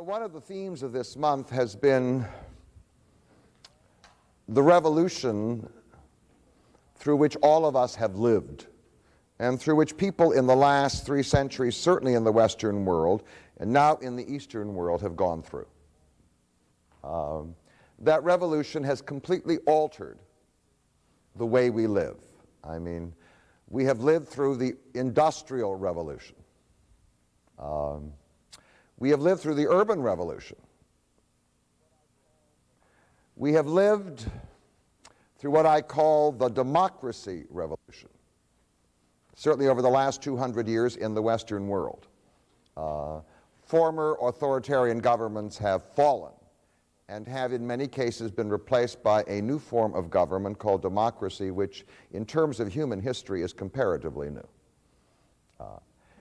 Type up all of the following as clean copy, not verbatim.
one of the themes of this month has been the revolution through which all of us have lived, and through which people in the last 3 centuries, certainly in the Western world, and now in the Eastern world, have gone through. That revolution has completely altered the way we live. I mean, we have lived through the Industrial Revolution. We have lived through the Urban Revolution. We have lived through what I call the Democracy Revolution, certainly over the last 200 years in the Western world. Former authoritarian governments have fallen and have in many cases been replaced by a new form of government called democracy, which in terms of human history is comparatively new.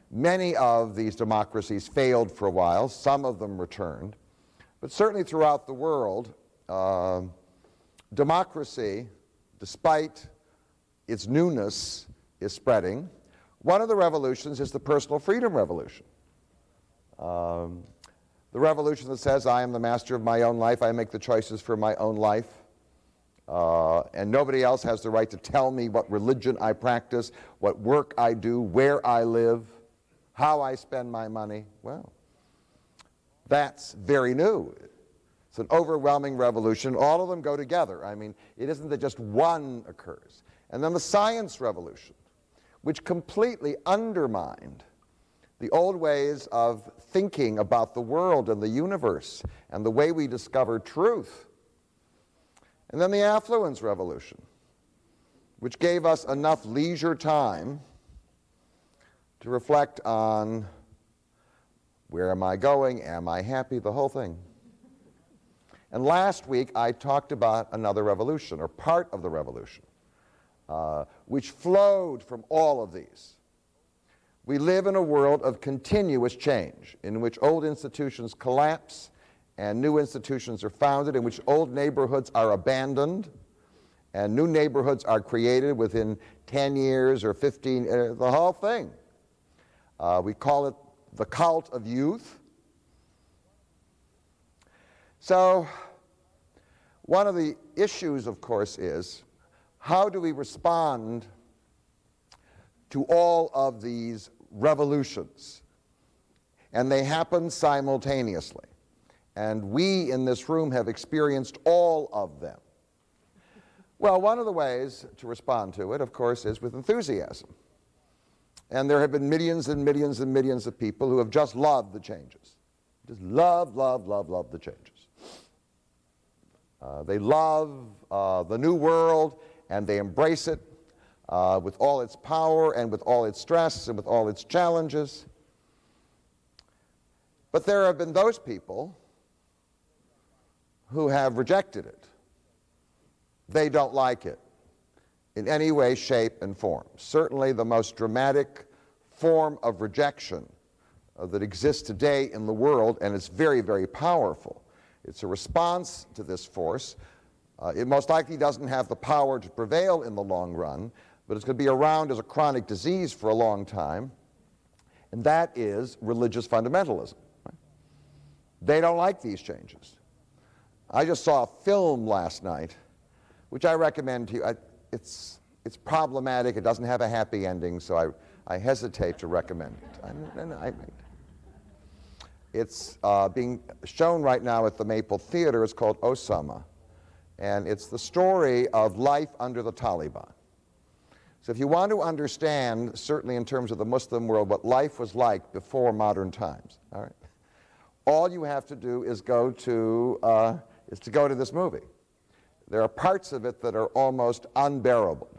Many of these democracies failed for a while, some of them returned, but certainly throughout the world, democracy, despite its newness, is spreading. One of the revolutions is the personal freedom revolution. The revolution that says, I am the master of my own life, I make the choices for my own life, and nobody else has the right to tell me what religion I practice, what work I do, where I live, how I spend my money. Well, that's very new. It's an overwhelming revolution. All of them go together. I mean, it isn't that just one occurs. And then the science revolution, which completely undermined the old ways of thinking about the world and the universe and the way we discover truth. And then the affluence revolution, which gave us enough leisure time to reflect on where am I going, am I happy, the whole thing. And last week I talked about another revolution, or part of the revolution, which flowed from all of these. We live in a world of continuous change, in which old institutions collapse and new institutions are founded, in which old neighborhoods are abandoned and new neighborhoods are created within 10 years or 15, the whole thing. We call it the cult of youth. So one of the issues, of course, is how do we respond to all of these revolutions? And they happen simultaneously. And we in this room have experienced all of them. Well, one of the ways to respond to it, of course, is with enthusiasm. And there have been millions and millions and millions of people who have just loved the changes. Just love the changes. They love the new world, and they embrace it with all its power and with all its stress and with all its challenges. But there have been those people who have rejected it. They don't like it in any way, shape, and form. Certainly the most dramatic form of rejection that exists today in the world, and it's very, very powerful. It's a response to this force. It most likely doesn't have the power to prevail in the long run, but it's going to be around as a chronic disease for a long time, and that is religious fundamentalism. Right? They don't like these changes. I just saw a film last night, which I recommend to you. It's problematic. It doesn't have a happy ending, so I hesitate to recommend it. It's being shown right now at the Maple Theater. It's called Osama, and it's the story of life under the Taliban. So if you want to understand, certainly in terms of the Muslim world, what life was like before modern times, all right, all you have to do is go to this movie. There are parts of it that are almost unbearable.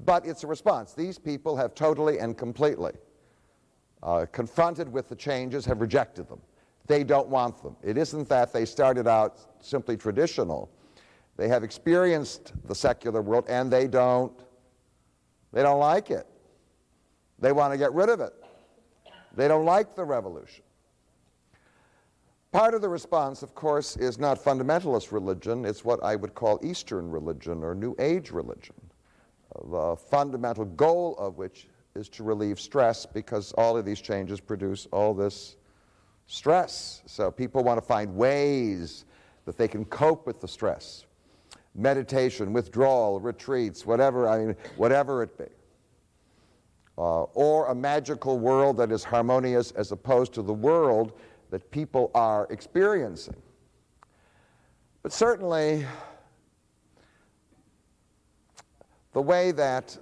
But it's a response. These people have totally and completely confronted with the changes, have rejected them. They don't want them. It isn't that they started out simply traditional. They have experienced the secular world, and they don't like it. They want to get rid of it. They don't like the revolution. Part of the response, of course, is not fundamentalist religion. It's what I would call Eastern religion or New Age religion, the fundamental goal of which is to relieve stress, because all of these changes produce all this stress. So people want to find ways that they can cope with the stress. Meditation, withdrawal, retreats, whatever it be. Or a magical world that is harmonious as opposed to the world that people are experiencing. But certainly, the way that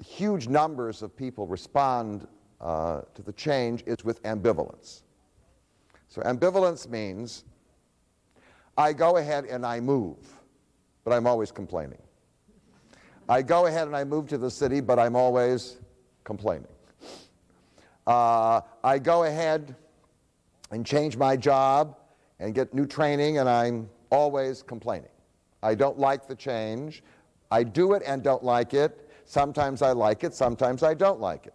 huge numbers of people respond to the change is with ambivalence. So ambivalence means I go ahead and I move, but I'm always complaining. I go ahead and I move to the city, but I'm always complaining. I go ahead and change my job and get new training, and I'm always complaining. I don't like the change. I do it and don't like it. Sometimes I like it, sometimes I don't like it.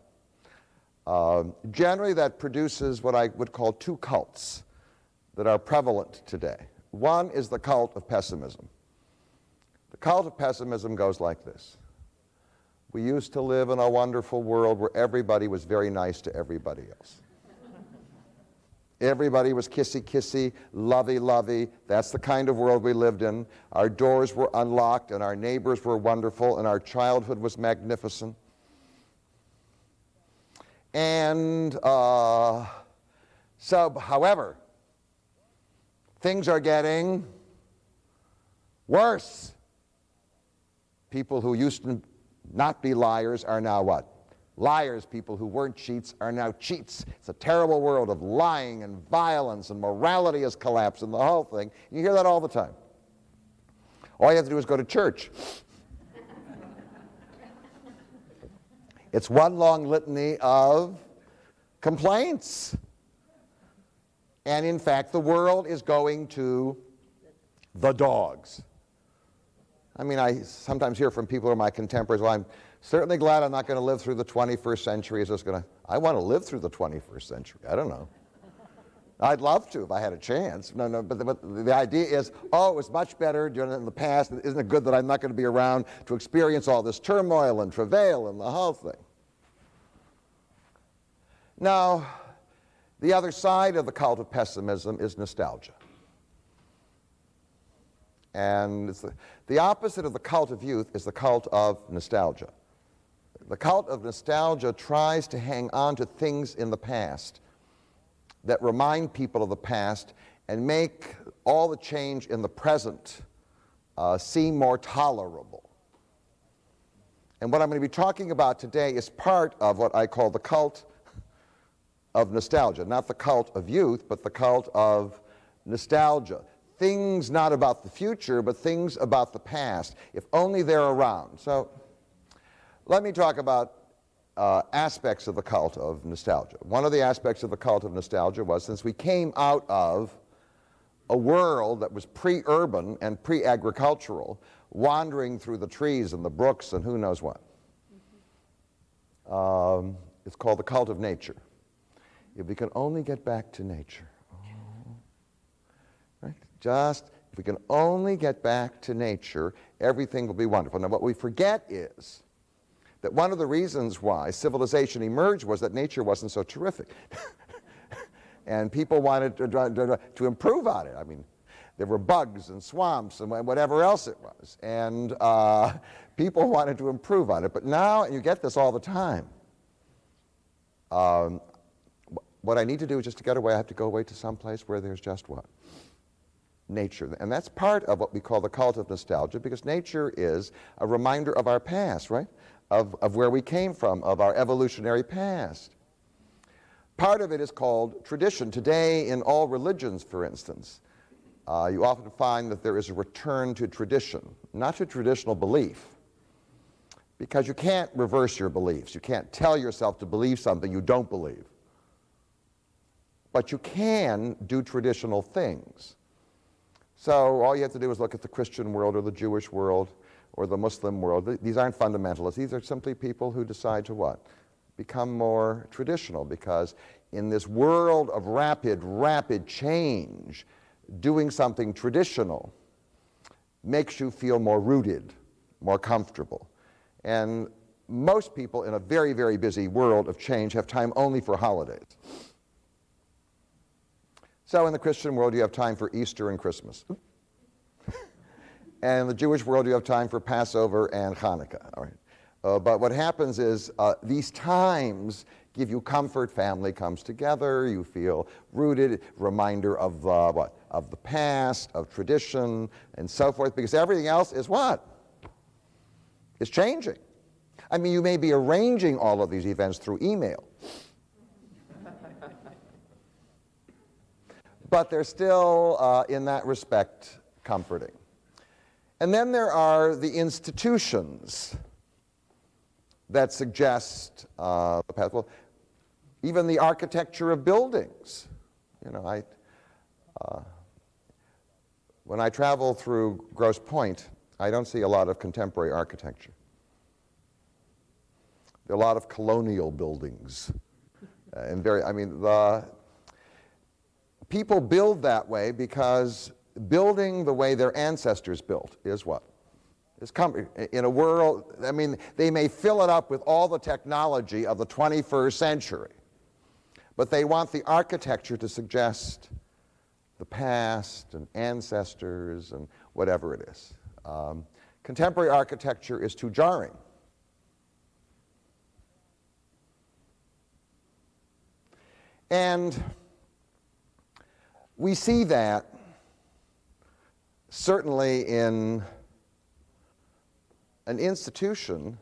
Generally, that produces what I would call two cults that are prevalent today. One is the cult of pessimism. The cult of pessimism goes like this. We used to live in a wonderful world where everybody was very nice to everybody else. Everybody was kissy-kissy, lovey-lovey. That's the kind of world we lived in. Our doors were unlocked, and our neighbors were wonderful, and our childhood was magnificent. And however, things are getting worse. People who used to not be liars are now what? Liars. People who weren't cheats are now cheats. It's a terrible world of lying and violence, and morality has collapsed, and the whole thing. You hear that all the time. All you have to do is go to church. It's one long litany of complaints. And in fact, the world is going to the dogs. I mean, I sometimes hear from people who are my contemporaries, well, I'm certainly glad I'm not going to live through the 21st century. I want to live through the 21st century. I don't know. I'd love to if I had a chance. But the idea is, oh, it was much better in the past. Isn't it good that I'm not going to be around to experience all this turmoil and travail and the whole thing? Now, the other side of the cult of pessimism is nostalgia. And the opposite of the cult of youth is the cult of nostalgia. The cult of nostalgia tries to hang on to things in the past that remind people of the past and make all the change in the present seem more tolerable. And what I'm going to be talking about today is part of what I call the cult of nostalgia. Not the cult of youth, but the cult of nostalgia. Things not about the future, but things about the past, if only they're around. So let me talk about aspects of the cult of nostalgia. One of the aspects of the cult of nostalgia was, since we came out of a world that was pre-urban and pre-agricultural, wandering through the trees and the brooks and who knows what. It's called the cult of nature. If we can only get back to nature. Right? Just, if we can only get back to nature, everything will be wonderful. Now, what we forget is that one of the reasons why civilization emerged was that nature wasn't so terrific. And people wanted to improve on it. I mean, there were bugs and swamps and whatever else it was. And people wanted to improve on it. But now, and you get this all the time, what I need to do is just to get away, I have to go away to some place where there's just what? Nature. And that's part of what we call the cult of nostalgia, because nature is a reminder of our past, right? Of where we came from, of our evolutionary past. Part of it is called tradition. Today, in all religions, for instance, you often find that there is a return to tradition, not to traditional belief, because you can't reverse your beliefs. You can't tell yourself to believe something you don't believe. But you can do traditional things. So all you have to do is look at the Christian world or the Jewish world or the Muslim world. These aren't fundamentalists. These are simply people who decide to what? Become more traditional, because in this world of rapid change, doing something traditional makes you feel more rooted, more comfortable. And most people in a very, very busy world of change have time only for holidays. So in the Christian world, you have time for Easter and Christmas. And in the Jewish world, you have time for Passover and Hanukkah. All right. But what happens is these times give you comfort. Family comes together. You feel rooted. Reminder of what? Of the past, of tradition, and so forth. Because everything else is what? Is changing. I mean, you may be arranging all of these events through email. But they're still, in that respect, comforting. And then there are the institutions that suggest the path. Well, even the architecture of buildings. You know, when I travel through Grosse Pointe, I don't see a lot of contemporary architecture. There are a lot of colonial buildings. People build that way because building the way their ancestors built is what? Is comfort. In a world, I mean, they may fill it up with all the technology of the 21st century, but they want the architecture to suggest the past and ancestors and whatever it is. Contemporary architecture is too jarring. And we see that certainly in an institution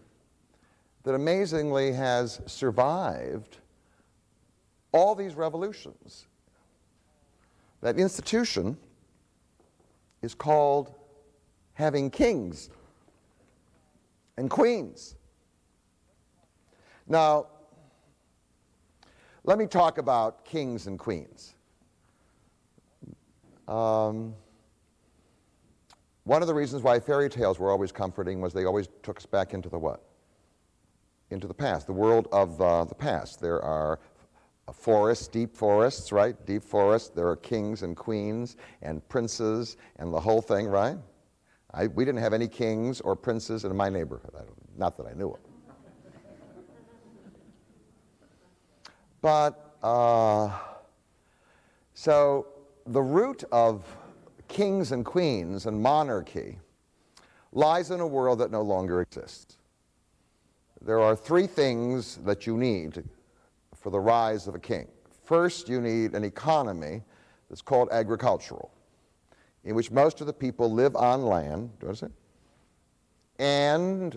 that amazingly has survived all these revolutions. That institution is called having kings and queens. Now, let me talk about kings and queens. One of the reasons why fairy tales were always comforting was they always took us back into the what? Into the past, the world of the past. There are forests, deep forests, right? Deep forests. There are kings and queens and princes and the whole thing, right? We didn't have any kings or princes in my neighborhood, not that I knew of. But, so the root of kings and queens and monarchy lies in a world that no longer exists. There are three things that you need for the rise of a king. First, you need an economy that's called agricultural, in which most of the people live on land, do you understand? And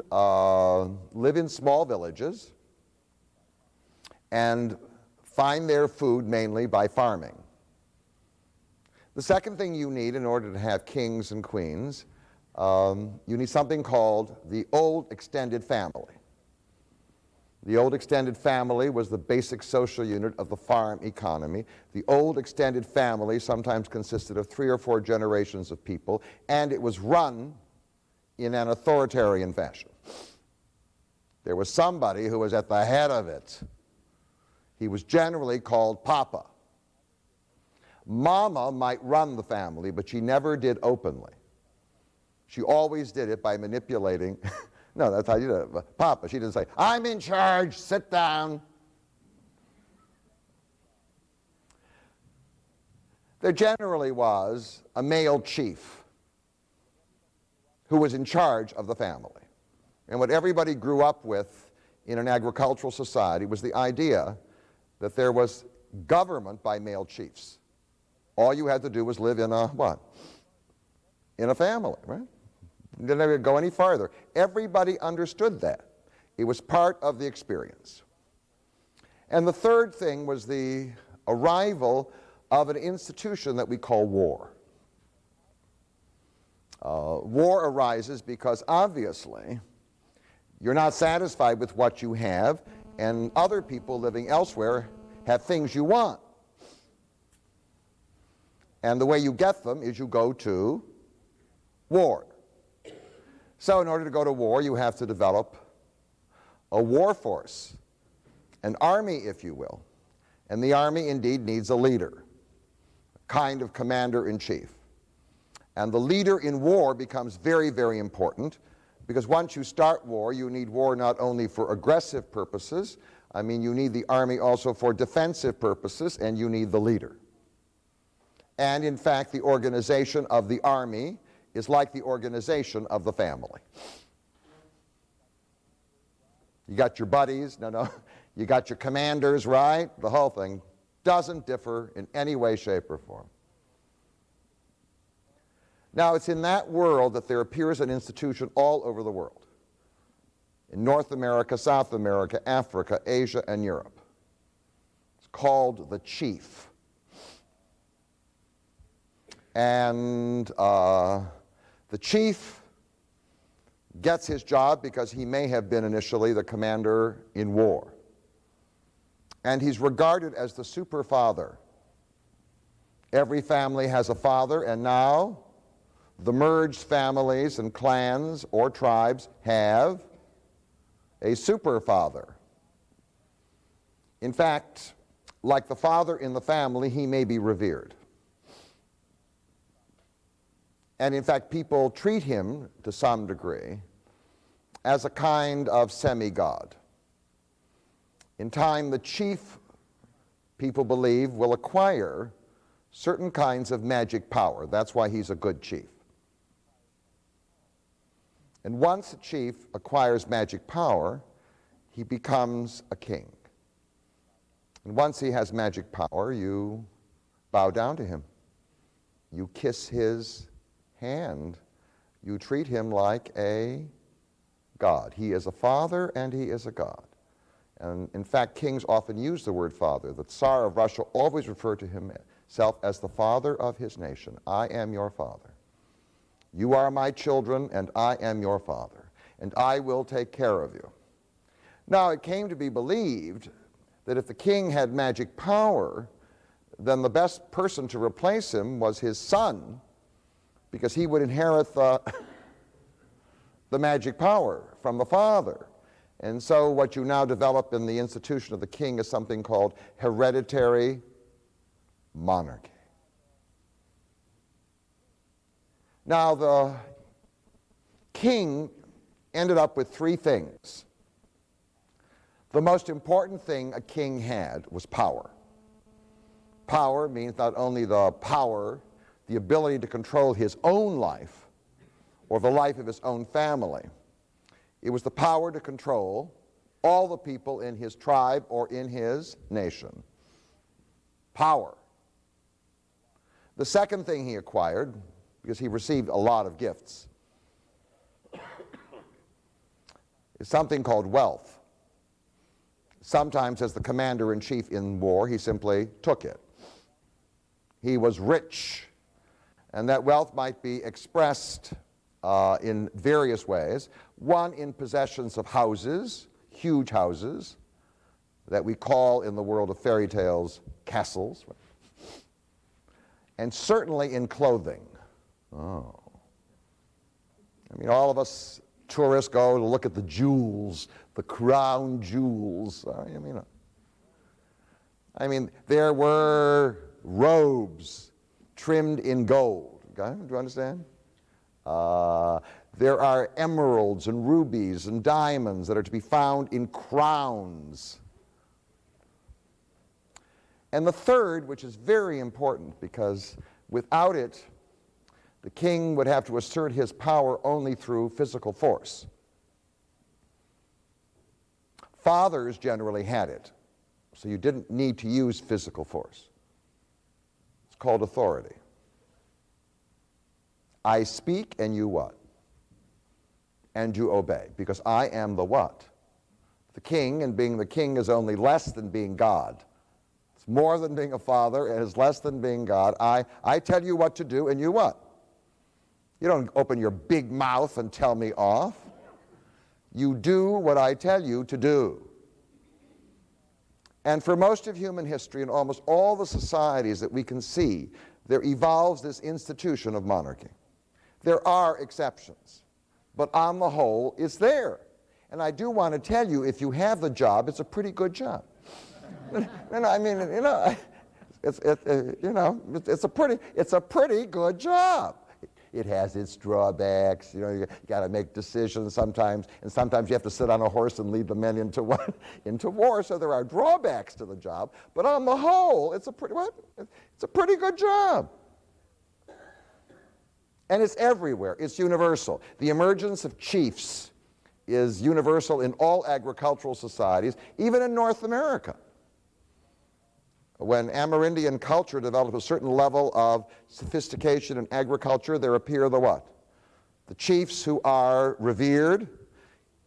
live in small villages and find their food mainly by farming. The second thing you need in order to have kings and queens, you need something called the old extended family. The old extended family was the basic social unit of the farm economy. The old extended family sometimes consisted of 3 or 4 generations of people, and it was run in an authoritarian fashion. There was somebody who was at the head of it. He was generally called Papa. Mama might run the family, but she never did openly. She always did it by manipulating. No, that's how you did it. Papa, she didn't say, I'm in charge, sit down. There generally was a male chief who was in charge of the family. And what everybody grew up with in an agricultural society was the idea that there was government by male chiefs. All you had to do was live in a what? In a family, right? You didn't have to go any farther. Everybody understood that. It was part of the experience. And the third thing was the arrival of an institution that we call war. War arises because obviously you're not satisfied with what you have, and other people living elsewhere have things you want. And the way you get them is you go to war. So in order to go to war, you have to develop a war force, an army, if you will. And the army indeed needs a leader, a kind of commander-in-chief. And the leader in war becomes very, very important Because once you start war, you need war not only for aggressive purposes, you need the army also for defensive purposes, and you need the leader. And in fact, the organization of the army is like the organization of the family. You got your buddies, you got your commanders, right? The whole thing doesn't differ in any way, shape, or form. Now, it's in that world that there appears an institution all over the world. In North America, South America, Africa, Asia, and Europe. It's called the chief. And the chief gets his job because he may have been initially the commander in war. And he's regarded as the super father. Every family has a father, and now the merged families and clans or tribes have a super father. In fact, like the father in the family, he may be revered. And in fact, people treat him, to some degree, as a kind of semi-god. In time, the chief, people believe, will acquire certain kinds of magic power. That's why he's a good chief. And once a chief acquires magic power, he becomes a king. And once he has magic power, you bow down to him. You kiss his hand. You treat him like a god. He is a father and he is a god. And in fact, kings often use the word father. The Tsar of Russia always referred to himself as the father of his nation. I am your father. You are my children, and I am your father, and I will take care of you. Now, it came to be believed that if the king had magic power, then the best person to replace him was his son, because he would inherit the magic power from the father. And so what you now develop in the institution of the king is something called hereditary monarchy. Now, the king ended up with three things. The most important thing a king had was power. Power means not only the power, the ability to control his own life or the life of his own family. It was the power to control all the people in his tribe or in his nation. Power. The second thing he acquired, because he received a lot of gifts, is something called wealth. Sometimes as the commander-in-chief in war, he simply took it. He was rich, and that wealth might be expressed in various ways. One, in possessions of houses, huge houses, that we call in the world of fairy tales castles, and certainly in clothing. Oh. All of us tourists go to look at the jewels, the crown jewels. There were robes trimmed in gold. Okay? Do you understand? There are emeralds and rubies and diamonds that are to be found in crowns. And the third, which is very important, because without it, the king would have to assert his power only through physical force. Fathers generally had it, so you didn't need to use physical force. It's called authority. I speak and you what? And you obey, because I am the what? The king, and being the king is only less than being God. It's more than being a father, and it's less than being God. I tell you what to do, and you what? You don't open your big mouth and tell me off. You do what I tell you to do. And for most of human history, in almost all the societies that we can see, there evolves this institution of monarchy. There are exceptions, but on the whole, it's there. And I do want to tell you, if you have the job, it's a pretty good job. It's a pretty good job. It has its drawbacks. You got to make decisions sometimes, and sometimes you have to sit on a horse and lead the men into what? Into war. So there are drawbacks to the job, but on the whole, it's a pretty good job. And it's everywhere. It's universal. The emergence of chiefs is universal in all agricultural societies, even in North America. When Amerindian culture developed a certain level of sophistication in agriculture, there appear the what? The chiefs who are revered,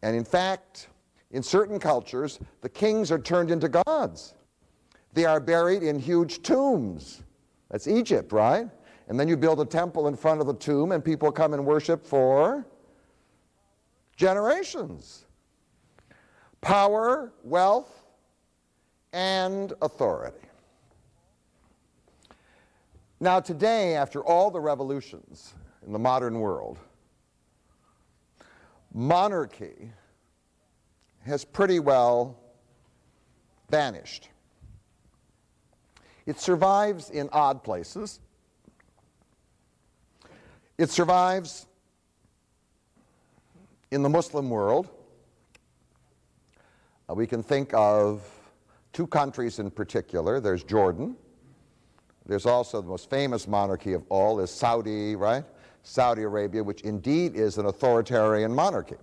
and in fact, in certain cultures, the kings are turned into gods. They are buried in huge tombs. That's Egypt, right? And then you build a temple in front of the tomb, and people come and worship for generations. Power, wealth, and authority. Now today, after all the revolutions in the modern world, monarchy has pretty well vanished. It survives in odd places. It survives in the Muslim world. We can think of two countries in particular. There's Jordan. There's also the most famous monarchy of all is Saudi, right? Saudi Arabia, which indeed is an authoritarian monarchy.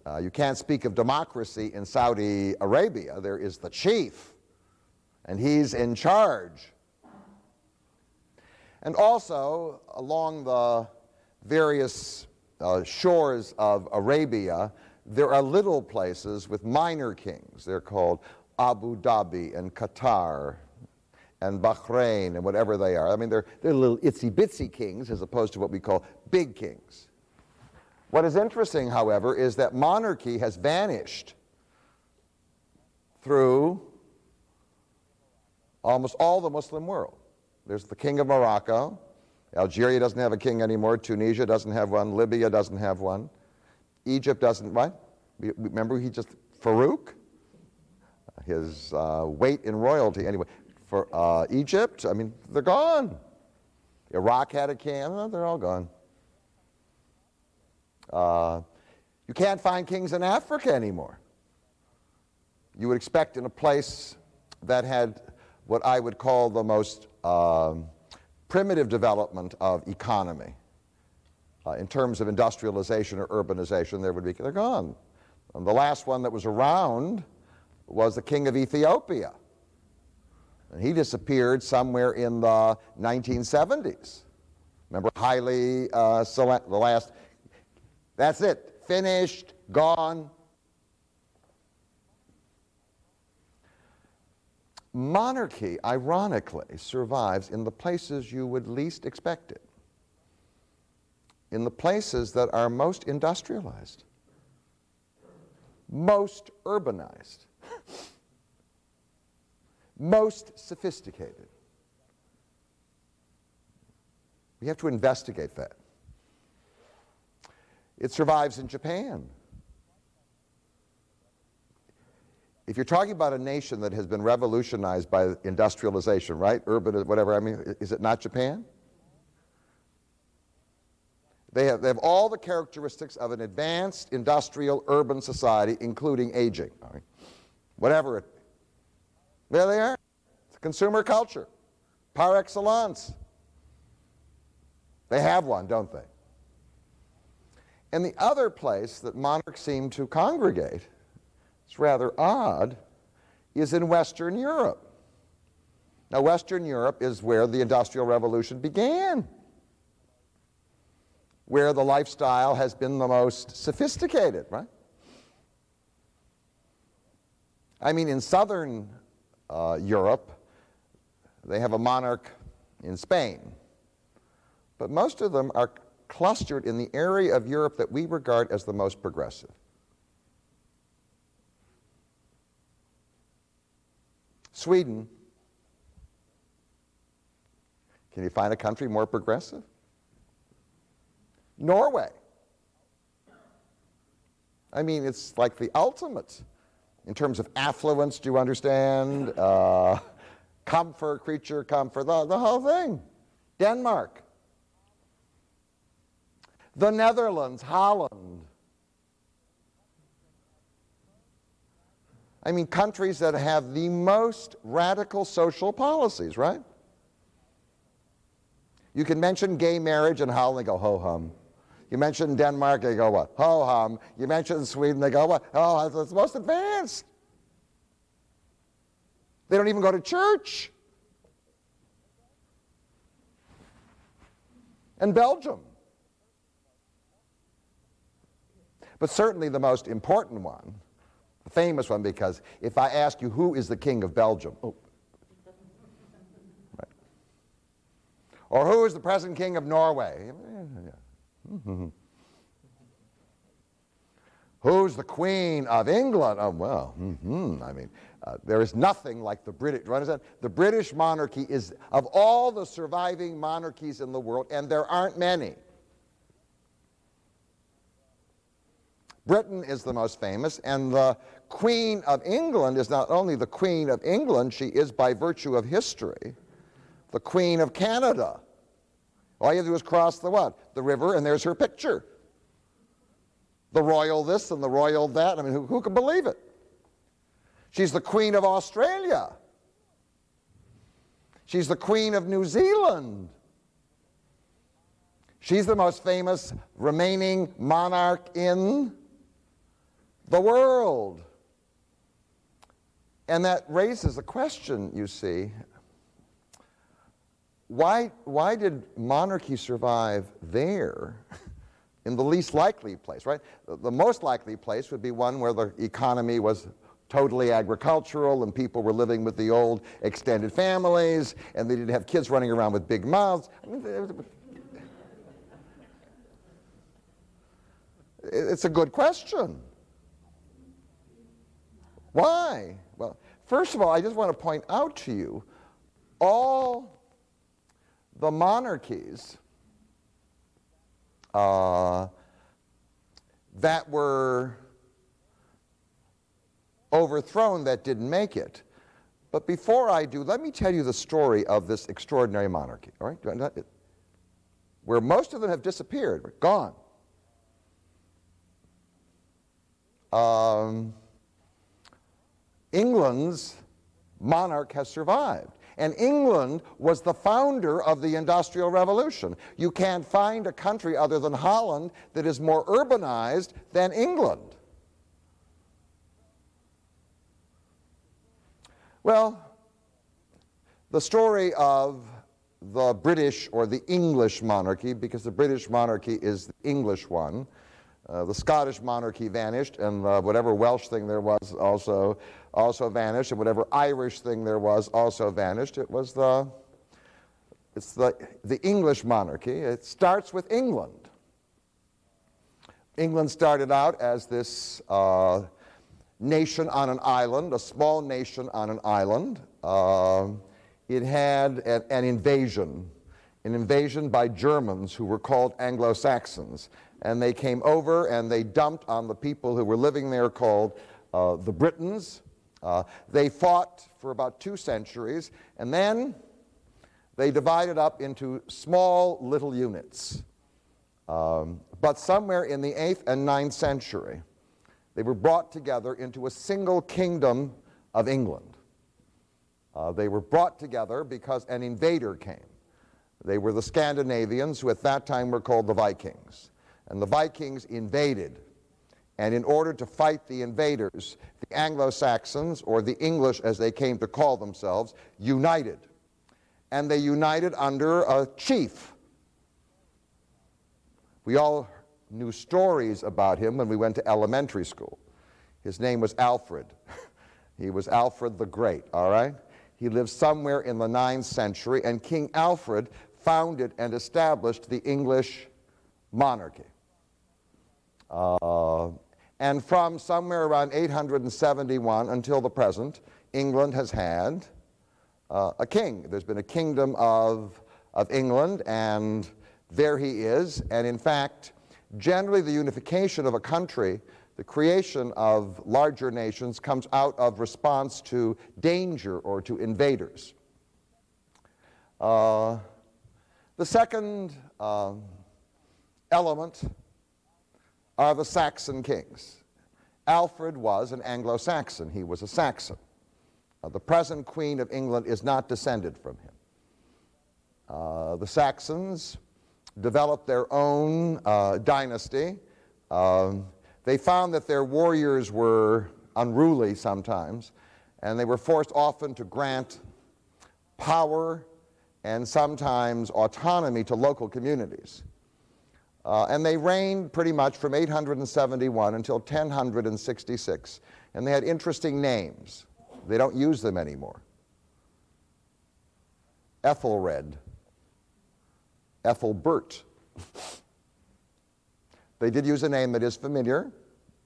Right? You can't speak of democracy in Saudi Arabia. There is the chief, and he's in charge. And also, along the various shores of Arabia, there are little places with minor kings. They're called Abu Dhabi and Qatar and Bahrain and whatever they are. I mean, they're little itsy-bitsy kings as opposed to what we call big kings. What is interesting, however, is that monarchy has vanished through almost all the Muslim world. There's the king of Morocco. Algeria doesn't have a king anymore. Tunisia doesn't have one. Libya doesn't have one. Egypt doesn't, what? Remember Farouk? His weight in royalty. Anyway, for Egypt, I mean, they're gone. Iraq had a king. They're all gone. You can't find kings in Africa anymore. You would expect in a place that had what I would call the most primitive development of economy in terms of industrialization or urbanization, they're gone. And the last one that was around was the king of Ethiopia. And he disappeared somewhere in the 1970s. Remember Haile Selassie, the last, that's it, finished, gone. Monarchy, ironically, survives in the places you would least expect it, in the places that are most industrialized, most urbanized, most sophisticated. We have to investigate that. It survives in Japan. If you're talking about a nation that has been revolutionized by industrialization, right, urban, whatever, I mean, is it not Japan? They have all the characteristics of an advanced industrial urban society, including aging. All right? Whatever it be. There they are. It's consumer culture, par excellence. They have one, don't they? And the other place that monarchs seem to congregate, it's rather odd, is in Western Europe. Now, Western Europe is where the Industrial Revolution began, where the lifestyle has been the most sophisticated, right? I mean, in Southern Europe, they have a monarch in Spain, but most of them are clustered in the area of Europe that we regard as the most progressive. Sweden. Can you find a country more progressive? Norway. I mean, it's like the ultimate in terms of affluence, do you understand? Comfort, creature comfort, the whole thing. Denmark. the Netherlands, Holland. I mean, countries that have the most radical social policies, right? You can mention gay marriage in Holland, they go ho-hum. You mention Denmark, they go what? Ho-hum. You mention Sweden, they go what? Oh, it's most advanced. They don't even go to church. And Belgium. But certainly the most important one, the famous one, because if I ask you who is the king of Belgium, right. Or who is the present king of Norway? Mm-hmm. Who's the queen of England? Oh, well, I mean, there is nothing like the British. You understand? The British monarchy is, of all the surviving monarchies in the world, and there aren't many, Britain is the most famous, and the Queen of England is not only the Queen of England, she is, by virtue of history, the Queen of Canada. All you have to do is cross the what? The river, and there's her picture. The royal this and the royal that. I mean, who can believe it? She's the Queen of Australia. She's the Queen of New Zealand. She's the most famous remaining monarch in the world. And that raises the question, you see, why did monarchy survive there in the least likely place, right? The most likely place would be one where the economy was totally agricultural and people were living with the old extended families and they didn't have kids running around with big mouths. I mean, it's a good question. Why? Well, first of all, I just want to point out to you all the monarchies that were overthrown that didn't make it. But before I do, let me tell you the story of this extraordinary monarchy, all right? Where most of them have disappeared, gone. England's monarch has survived. And England was the founder of the Industrial Revolution. You can't find a country other than Holland that is more urbanized than England. Well, the story of the British or the English monarchy, because the British monarchy is the English one, the Scottish monarchy vanished, and whatever Welsh thing there was also vanished, and whatever Irish thing there was also vanished. It's the English monarchy. It starts with England. England started out as this nation on an island, a small nation on an island. It had an invasion by Germans who were called Anglo-Saxons. And they came over and they dumped on the people who were living there called the Britons. They fought for about 2 centuries, and then they divided up into small little units. But somewhere in the 8th and 9th century, they were brought together into a single kingdom of England. They were brought together because an invader came. They were the Scandinavians, who at that time were called the Vikings. And the Vikings invaded. And in order to fight the invaders, the Anglo-Saxons, or the English as they came to call themselves, united. And they united under a chief. We all knew stories about him when we went to elementary school. His name was Alfred. He was Alfred the Great, all right? He lived somewhere in the 9th century, and King Alfred founded and established the English monarchy. And from somewhere around 871 until the present, England has had a king. There's been a kingdom of England, and there he is. And in fact, generally the unification of a country, the creation of larger nations, comes out of response to danger or to invaders. The second element are the Saxon kings. Alfred was an Anglo-Saxon. He was a Saxon. The present Queen of England is not descended from him. The Saxons developed their own dynasty. They found that their warriors were unruly sometimes, and they were forced often to grant power and sometimes autonomy to local communities. And they reigned pretty much from 871 until 1066, and they had interesting names. They don't use them anymore. Ethelred, Ethelbert. They did use a name that is familiar.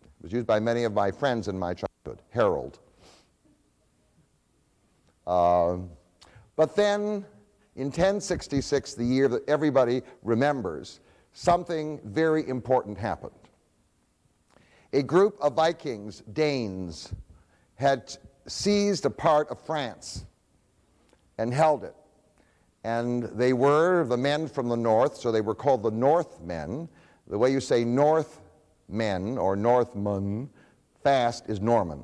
It was used by many of my friends in my childhood, Harold. But then, in 1066, the year that everybody remembers, something very important happened. A group of Vikings, Danes, had seized a part of France and held it. And they were the men from the north, so they were called the Northmen. The way you say Northmen or Northmen fast is Norman.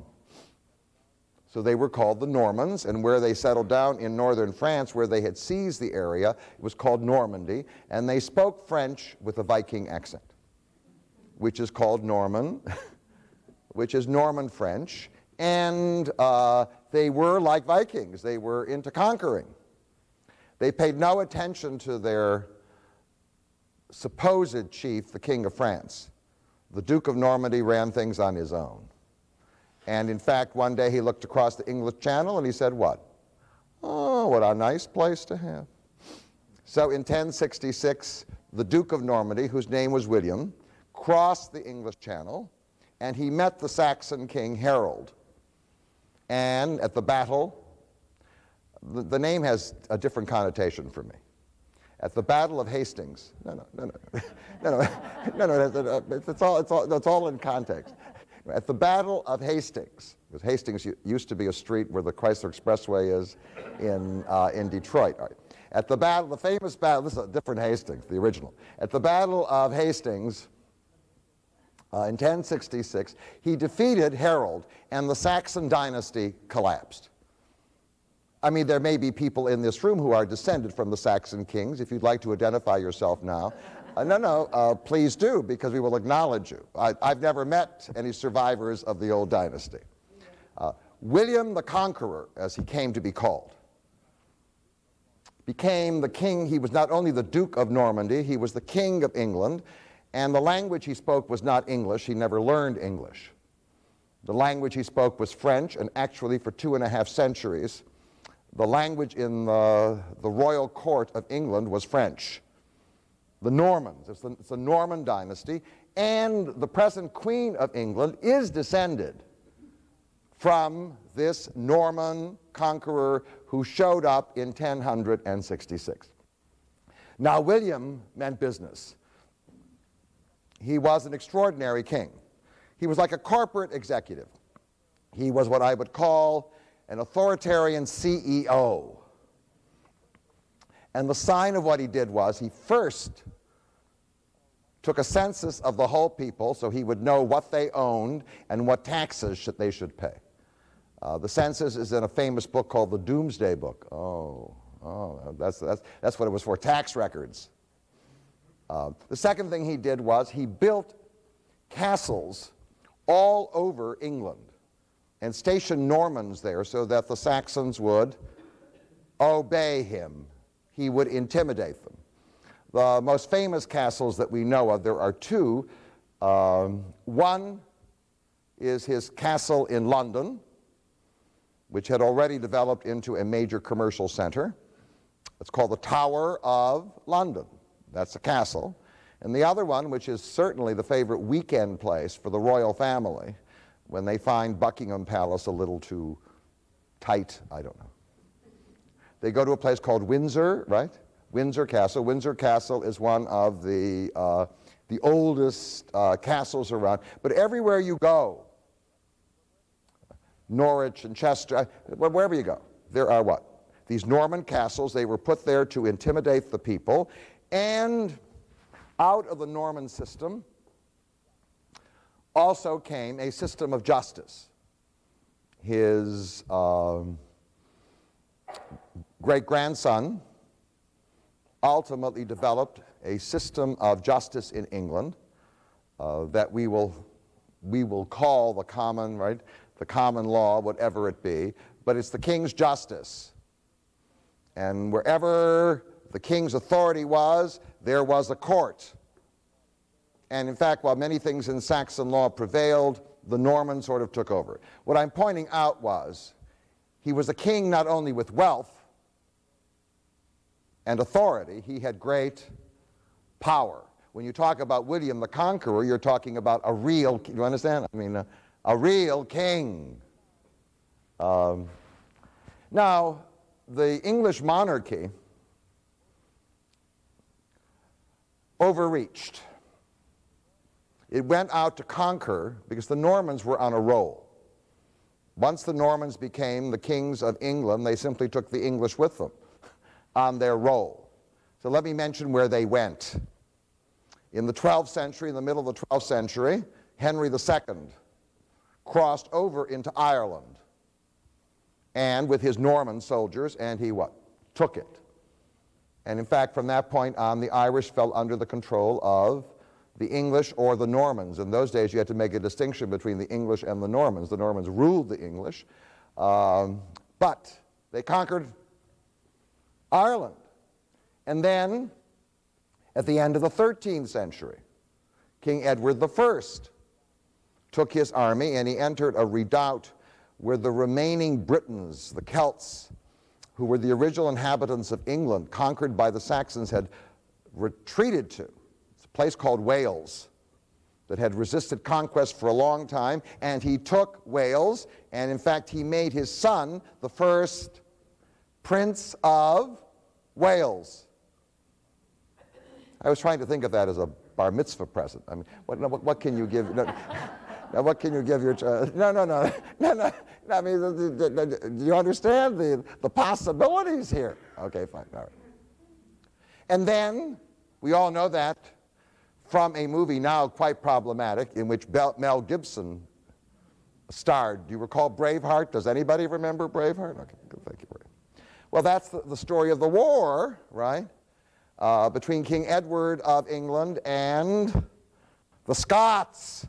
So they were called the Normans, and where they settled down in northern France, where they had seized the area, it was called Normandy, and they spoke French with a Viking accent, which is called Norman, which is Norman French, and they were like Vikings. They were into conquering. They paid no attention to their supposed chief, the King of France. The Duke of Normandy ran things on his own. And in fact, one day he looked across the English Channel and he said, what? Oh, what a nice place to have. So in 1066, the Duke of Normandy, whose name was William, crossed the English Channel, and he met the Saxon king Harold. And at the battle, the name has a different connotation for me. At the Battle of Hastings, it's all in context. At the Battle of Hastings, because Hastings used to be a street where the Chrysler Expressway is in Detroit. All right. At the battle, the famous battle, this is a different Hastings, the original. At the Battle of Hastings in 1066, he defeated Harold, and the Saxon dynasty collapsed. I mean, there may be people in this room who are descended from the Saxon kings. If you'd like to identify yourself now, please do, because we will acknowledge you. I've never met any survivors of the old dynasty. William the Conqueror, as he came to be called, became the king. He was not only the Duke of Normandy, he was the King of England, and the language he spoke was not English. He never learned English. The language he spoke was French, and actually for 2.5 centuries, the language in the royal court of England was French. The Normans, it's the Norman dynasty, and the present Queen of England is descended from this Norman conqueror who showed up in 1066. Now, William meant business. He was an extraordinary king. He was like a corporate executive. He was what I would call an authoritarian CEO. And the sign of what he did was he first took a census of the whole people so he would know what they owned and what taxes they should pay. The census is in a famous book called the Doomsday Book. That's what it was for, tax records. The second thing he did was he built castles all over England and stationed Normans there so that the Saxons would obey him. He would intimidate them. The most famous castles that we know of, there are two. One is his castle in London, which had already developed into a major commercial center. It's called the Tower of London. That's a castle. And the other one, which is certainly the favorite weekend place for the royal family, when they find Buckingham Palace a little too tight, I don't know. They go to a place called Windsor, right? Windsor Castle. Windsor Castle is one of the oldest castles around. But everywhere you go, Norwich and Chester, wherever you go, there are what? These Norman castles. They were put there to intimidate the people. And Out of the Norman system also came a system of justice. His great-grandson ultimately developed a system of justice in England that we will call the common, right, the common law, whatever it be, but it's the king's justice. And wherever the king's authority was, there was a court. And in fact, while many things in Saxon law prevailed, the Normans sort of took over. What I'm pointing out was, he was a king not only with wealth and authority, he had great power. When you talk about William the Conqueror, you're talking about a real, you understand? I mean, a real king. Now, the English monarchy overreached. It went out to conquer because the Normans were on a roll. Once the Normans became the kings of England, they simply took the English with them on their roll. So let me mention where they went. In the 12th century, in the middle of the 12th century, Henry II crossed over into Ireland, and with his Norman soldiers, and he what? Took it. And in fact, from that point on, the Irish fell under the control of the English or the Normans. In those days, you had to make a distinction between the English and the Normans. The Normans ruled the English, but they conquered Ireland. And then, at the end of the 13th century, King Edward I took his army and he entered a redoubt where the remaining Britons, the Celts, who were the original inhabitants of England, conquered by the Saxons, had retreated to. It's a place called Wales that had resisted conquest for a long time, and he took Wales, and in fact he made his son the first Prince of Wales. I was trying to think of that as a bar mitzvah present. I mean, what can you give? Now, what can you give your child? No. I mean, do you understand the possibilities here? Okay, fine, all right. And then, we all know that from a movie now quite problematic in which Mel Gibson starred. Do you recall Braveheart? Does anybody remember Braveheart? Okay, good, thank you, Ray. Well, that's the story of the war, right, between King Edward of England and the Scots.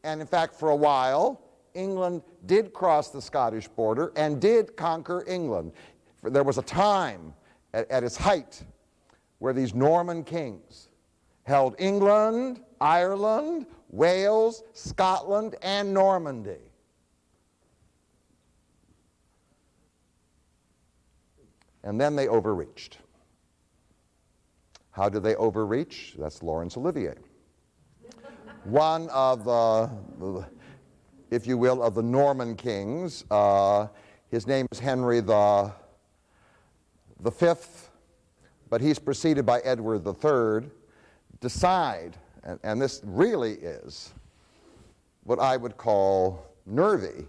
And in fact, for a while, England did cross the Scottish border and did conquer England. There was a time at its height where these Norman kings held England, Ireland, Wales, Scotland, and Normandy. And then they overreached. How did they overreach? That's Laurence Olivier. One of the, if you will, of the Norman kings. His name is Henry the Fifth, but he's preceded by Edward III. Decide, and this really is what I would call nervy.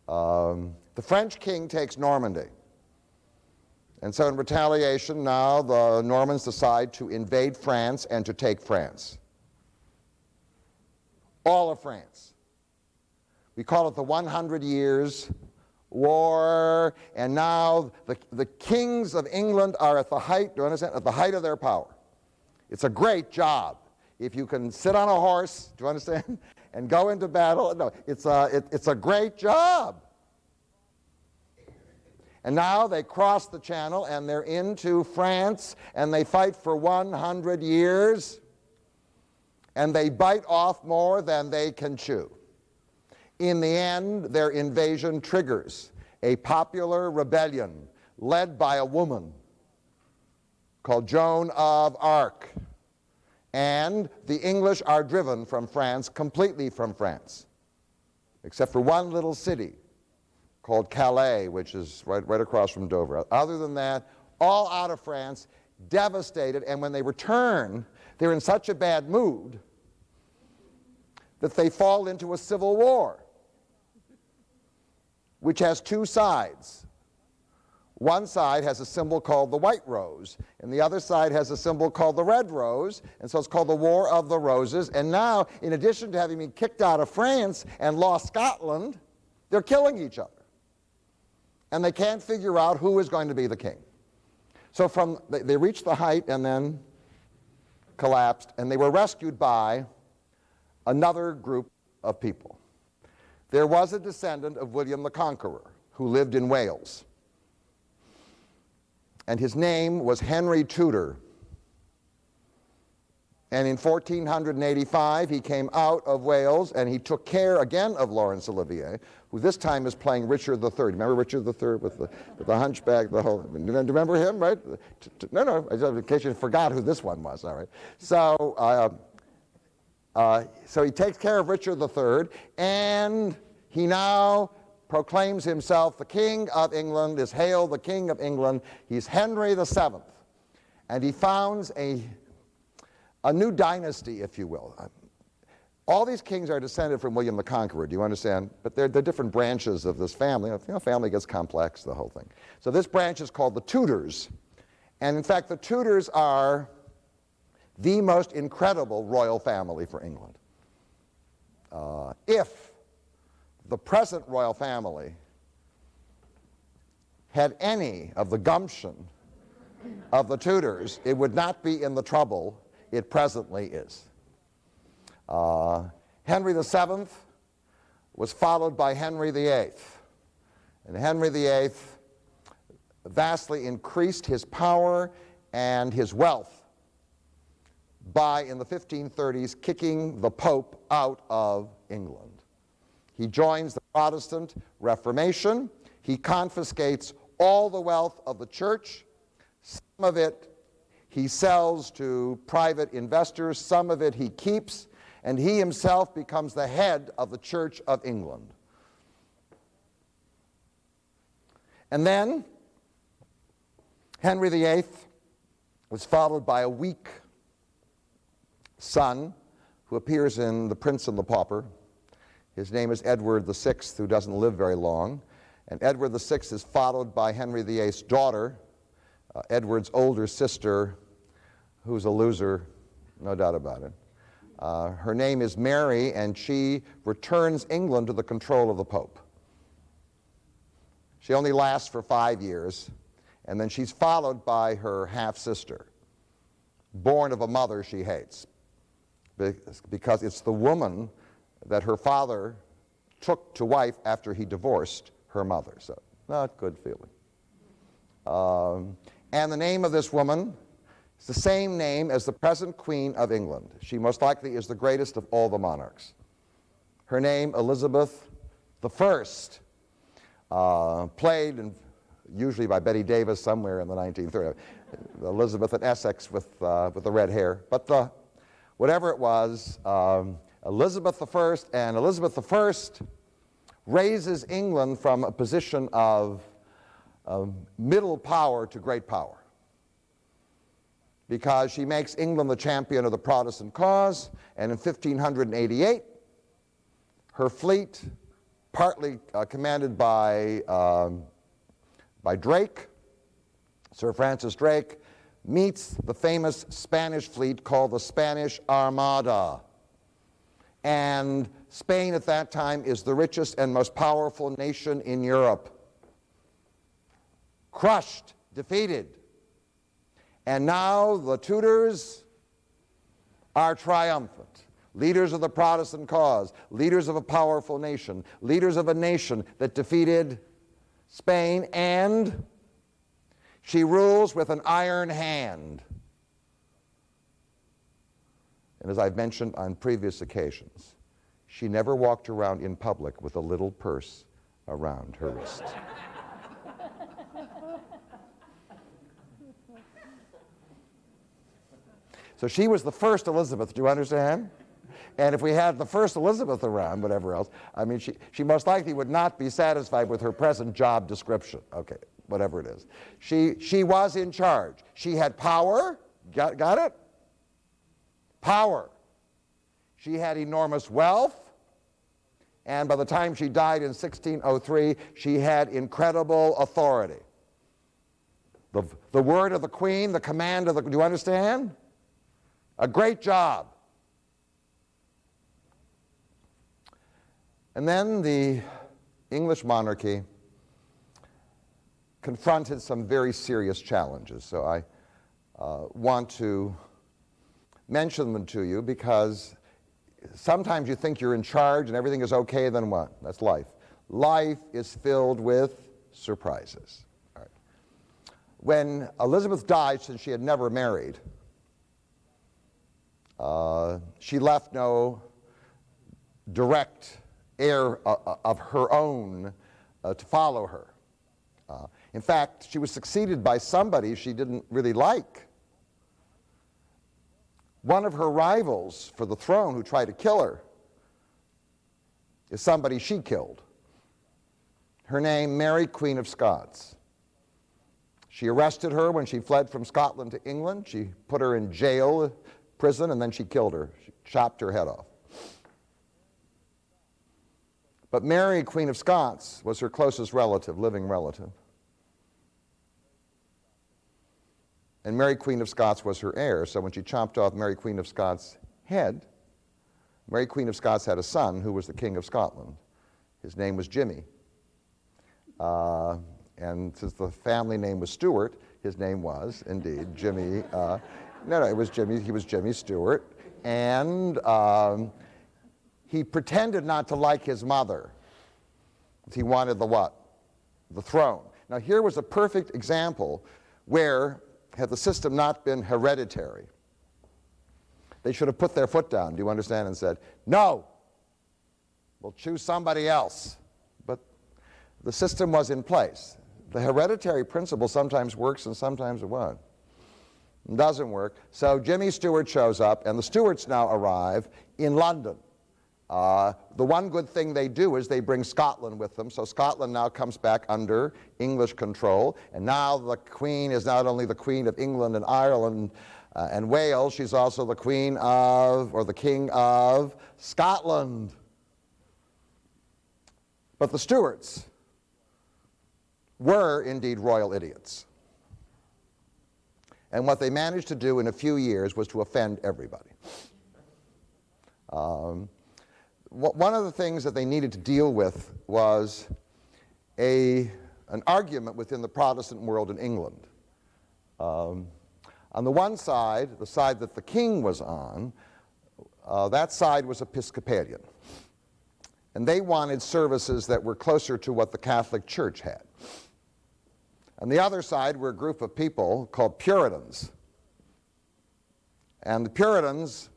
The French king takes Normandy. And so in retaliation, now the Normans decide to invade France and to take France. All of France. We call it the 100 Years' War, and now the kings of England are at the height, do you understand, at the height of their power. It's a great job. If you can sit on a horse, do you understand, and go into battle, no, it's a great job. And now they cross the channel and they're into France and they fight for 100 years and they bite off more than they can chew. In the end, their invasion triggers a popular rebellion led by a woman called Joan of Arc. And the English are driven from France, completely from France, except for one little city called Calais, which is right across from Dover. Other than that, all out of France, devastated, and when they return, they're in such a bad mood that they fall into a civil war, which has two sides. one side has a symbol called the white rose, and the other side has a symbol called the red rose, and so it's called the War of the Roses. And now, in addition to having been kicked out of France and lost Scotland, they're killing each other. And they can't figure out who is going to be the king. So they reached the height and then collapsed, and they were rescued by another group of people. There was a descendant of William the Conqueror who lived in Wales, and his name was Henry Tudor. And in 1485, he came out of Wales, and he took care again of Laurence Olivier, who this time is playing Richard III. Remember Richard III with the hunchback, the whole, do you remember him, right? No, in case you forgot who this one was, all right. So he takes care of Richard III, and he now proclaims himself the King of England, is hailed the King of England. He's Henry VII, and he founds a new dynasty, if you will. All these kings are descended from William the Conqueror, do you understand? But they're different branches of this family. You know, family gets complex, the whole thing. So this branch is called the Tudors. And in fact, the Tudors are the most incredible royal family for England. If the present royal family had any of the gumption of the Tudors, it would not be in the trouble it presently is. Henry VII was followed by Henry VIII. And Henry VIII vastly increased his power and his wealth by, in the 1530s, kicking the Pope out of England. He joins the Protestant Reformation. He confiscates all the wealth of the church. Some of it he sells to private investors, some of it he keeps, and he himself becomes the head of the Church of England. And then Henry VIII was followed by a weak son who appears in The Prince and the Pauper. His name is Edward VI, who doesn't live very long. And Edward VI is followed by Henry VIII's daughter, Edward's older sister, who's a loser, no doubt about it. Her name is Mary, and she returns England to the control of the Pope. She only lasts for 5 years, and then she's followed by her half-sister, born of a mother she hates, because it's the woman that her father took to wife after he divorced her mother. So, not good feeling. And the name of this woman is the same name as the present Queen of England. She most likely is the greatest of all the monarchs. Her name, Elizabeth I, played usually by Betty Davis somewhere in the 1930s. Elizabeth in Essex with the red hair. But whatever it was, Elizabeth I, and Elizabeth I raises England from a position of middle power to great power, because she makes England the champion of the Protestant cause, and in 1588, her fleet, partly commanded by Drake, Sir Francis Drake, meets the famous Spanish fleet called the Spanish Armada. And Spain at that time is the richest and most powerful nation in Europe. Crushed, defeated. And now the Tudors are triumphant. Leaders of the Protestant cause, leaders of a powerful nation, leaders of a nation that defeated Spain, and she rules with an iron hand. And as I've mentioned on previous occasions, she never walked around in public with a little purse around her wrist. So she was the first Elizabeth, do you understand? And if we had the first Elizabeth around, whatever else, I mean, she most likely would not be satisfied with her present job description. Okay, whatever it is. She was in charge. She had power. Got it? Power. She had enormous wealth. And by the time she died in 1603, she had incredible authority. The word of the Queen, the command of the... Do you understand? A great job. And then the English monarchy confronted some very serious challenges. So I want to mention them to you because sometimes you think you're in charge and everything is okay, then what? That's life. Life is filled with surprises. All right. When Elizabeth died, since she had never married, she left no direct heir of her own to follow her. In fact, she was succeeded by somebody she didn't really like. One of her rivals for the throne who tried to kill her is somebody she killed. Her name, Mary, Queen of Scots. She arrested her when she fled from Scotland to England. She put her in jail, prison, and then she killed her. She chopped her head off. But Mary, Queen of Scots, was her closest relative, living relative. And Mary, Queen of Scots, was her heir. So when she chopped off Mary, Queen of Scots' head, Mary, Queen of Scots had a son who was the King of Scotland. His name was Jimmy. And since the family name was Stuart, his name was, indeed, Jimmy. It was Jimmy. He was Jimmy Stewart. And he pretended not to like his mother. He wanted the what? The throne. Now here was a perfect example where, had the system not been hereditary, they should have put their foot down, do you understand, and said, no, we'll choose somebody else. But the system was in place. The hereditary principle sometimes works and sometimes it won't. It doesn't work. So Jimmy Stewart shows up, and the Stuarts now arrive in London. The one good thing they do is they bring Scotland with them, so Scotland now comes back under English control, and now the Queen is not only the Queen of England and Ireland and Wales, she's also the Queen of, or the King of, Scotland. But the Stuarts were indeed royal idiots. And what they managed to do in a few years was to offend everybody. One of the things that they needed to deal with was an argument within the Protestant world in England. On the one side, the side that the king was on, that side was Episcopalian. And they wanted services that were closer to what the Catholic Church had. On the other side were a group of people called Puritans. And the Puritans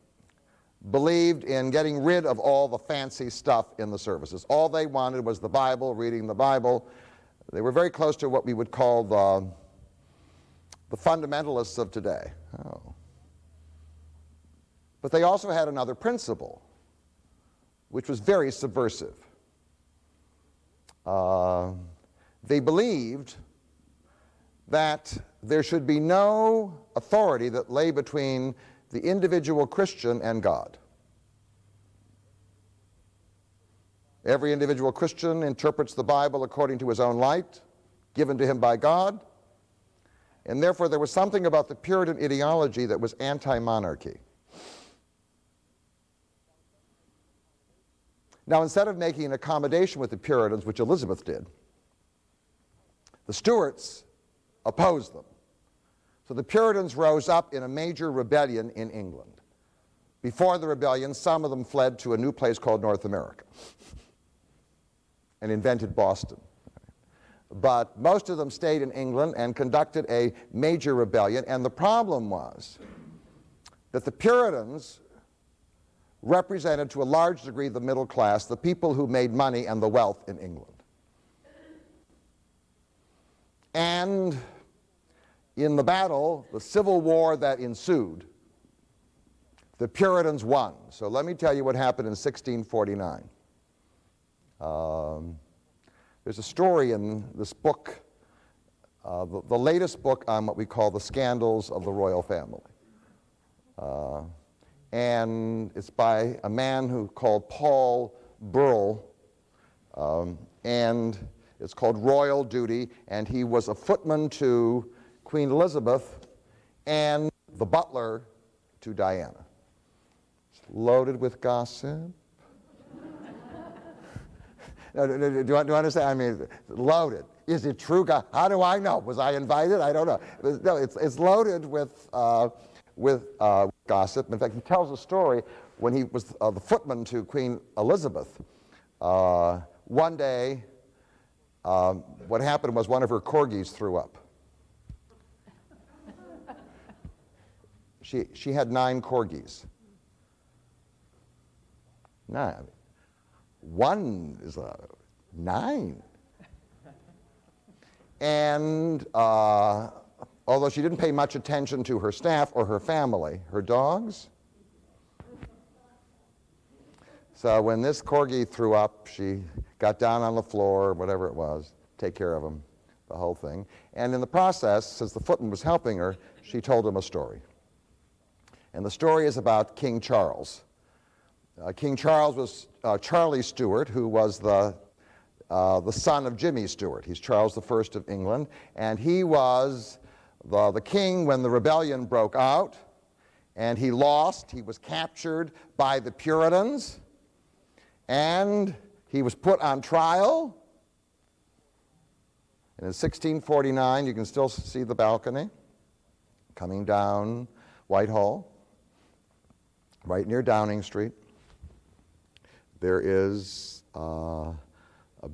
believed in getting rid of all the fancy stuff in the services. All they wanted was the Bible, reading the Bible. They were very close to what we would call the fundamentalists of today. Oh. But they also had another principle, which was very subversive. They believed that there should be no authority that lay between the individual Christian and God. Every individual Christian interprets the Bible according to his own light, given to him by God, and therefore there was something about the Puritan ideology that was anti-monarchy. Now, instead of making an accommodation with the Puritans, which Elizabeth did, the Stuarts opposed them. So the Puritans rose up in a major rebellion in England. Before the rebellion, some of them fled to a new place called North America and invented Boston. But most of them stayed in England and conducted a major rebellion, and the problem was that the Puritans represented to a large degree the middle class, the people who made money and the wealth in England. And in the battle, the Civil War that ensued, the Puritans won. So let me tell you what happened in 1649. There's a story in this book, the latest book on what we call the scandals of the royal family. And it's by a man who called Paul Burrell, and it's called Royal Duty, and he was a footman to Queen Elizabeth and the butler to Diana. It's loaded with gossip. Do you understand? I mean, loaded. Is it true? How do I know? Was I invited? I don't know. No, it's loaded with gossip. In fact, he tells a story when he was the footman to Queen Elizabeth. One day, what happened was one of her corgis threw up. She had 9 corgis. 9. One is 9. And although she didn't pay much attention to her staff or her family, her dogs. So when this corgi threw up, she got down on the floor, whatever it was, take care of him, the whole thing. And in the process, since the footman was helping her, she told him a story. And the story is about King Charles. King Charles was Charlie Stuart, who was the son of Jimmy Stuart. He's Charles I of England, and he was the king when the rebellion broke out, and he lost. He was captured by the Puritans, and he was put on trial. And in 1649, you can still see the balcony coming down Whitehall, right near Downing Street. There is a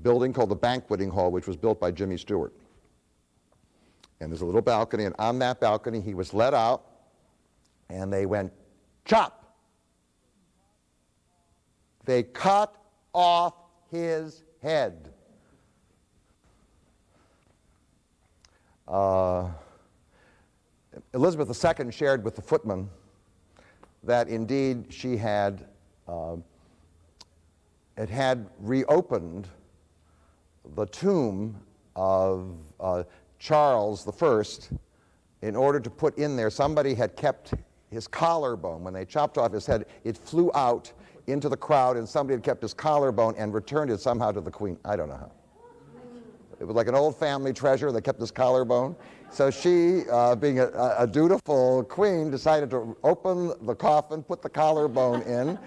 building called the Banqueting Hall, which was built by Jimmy Stewart. And there's a little balcony, and on that balcony he was led out, and they went, chop! They cut off his head. Elizabeth II shared with the footman that indeed she had reopened the tomb of Charles I in order to put in there, somebody had kept his collarbone. When they chopped off his head, it flew out into the crowd, and somebody had kept his collarbone and returned it somehow to the Queen. I don't know how. It was like an old family treasure. They kept his collarbone. So she, being a dutiful queen, decided to open the coffin, put the collarbone in,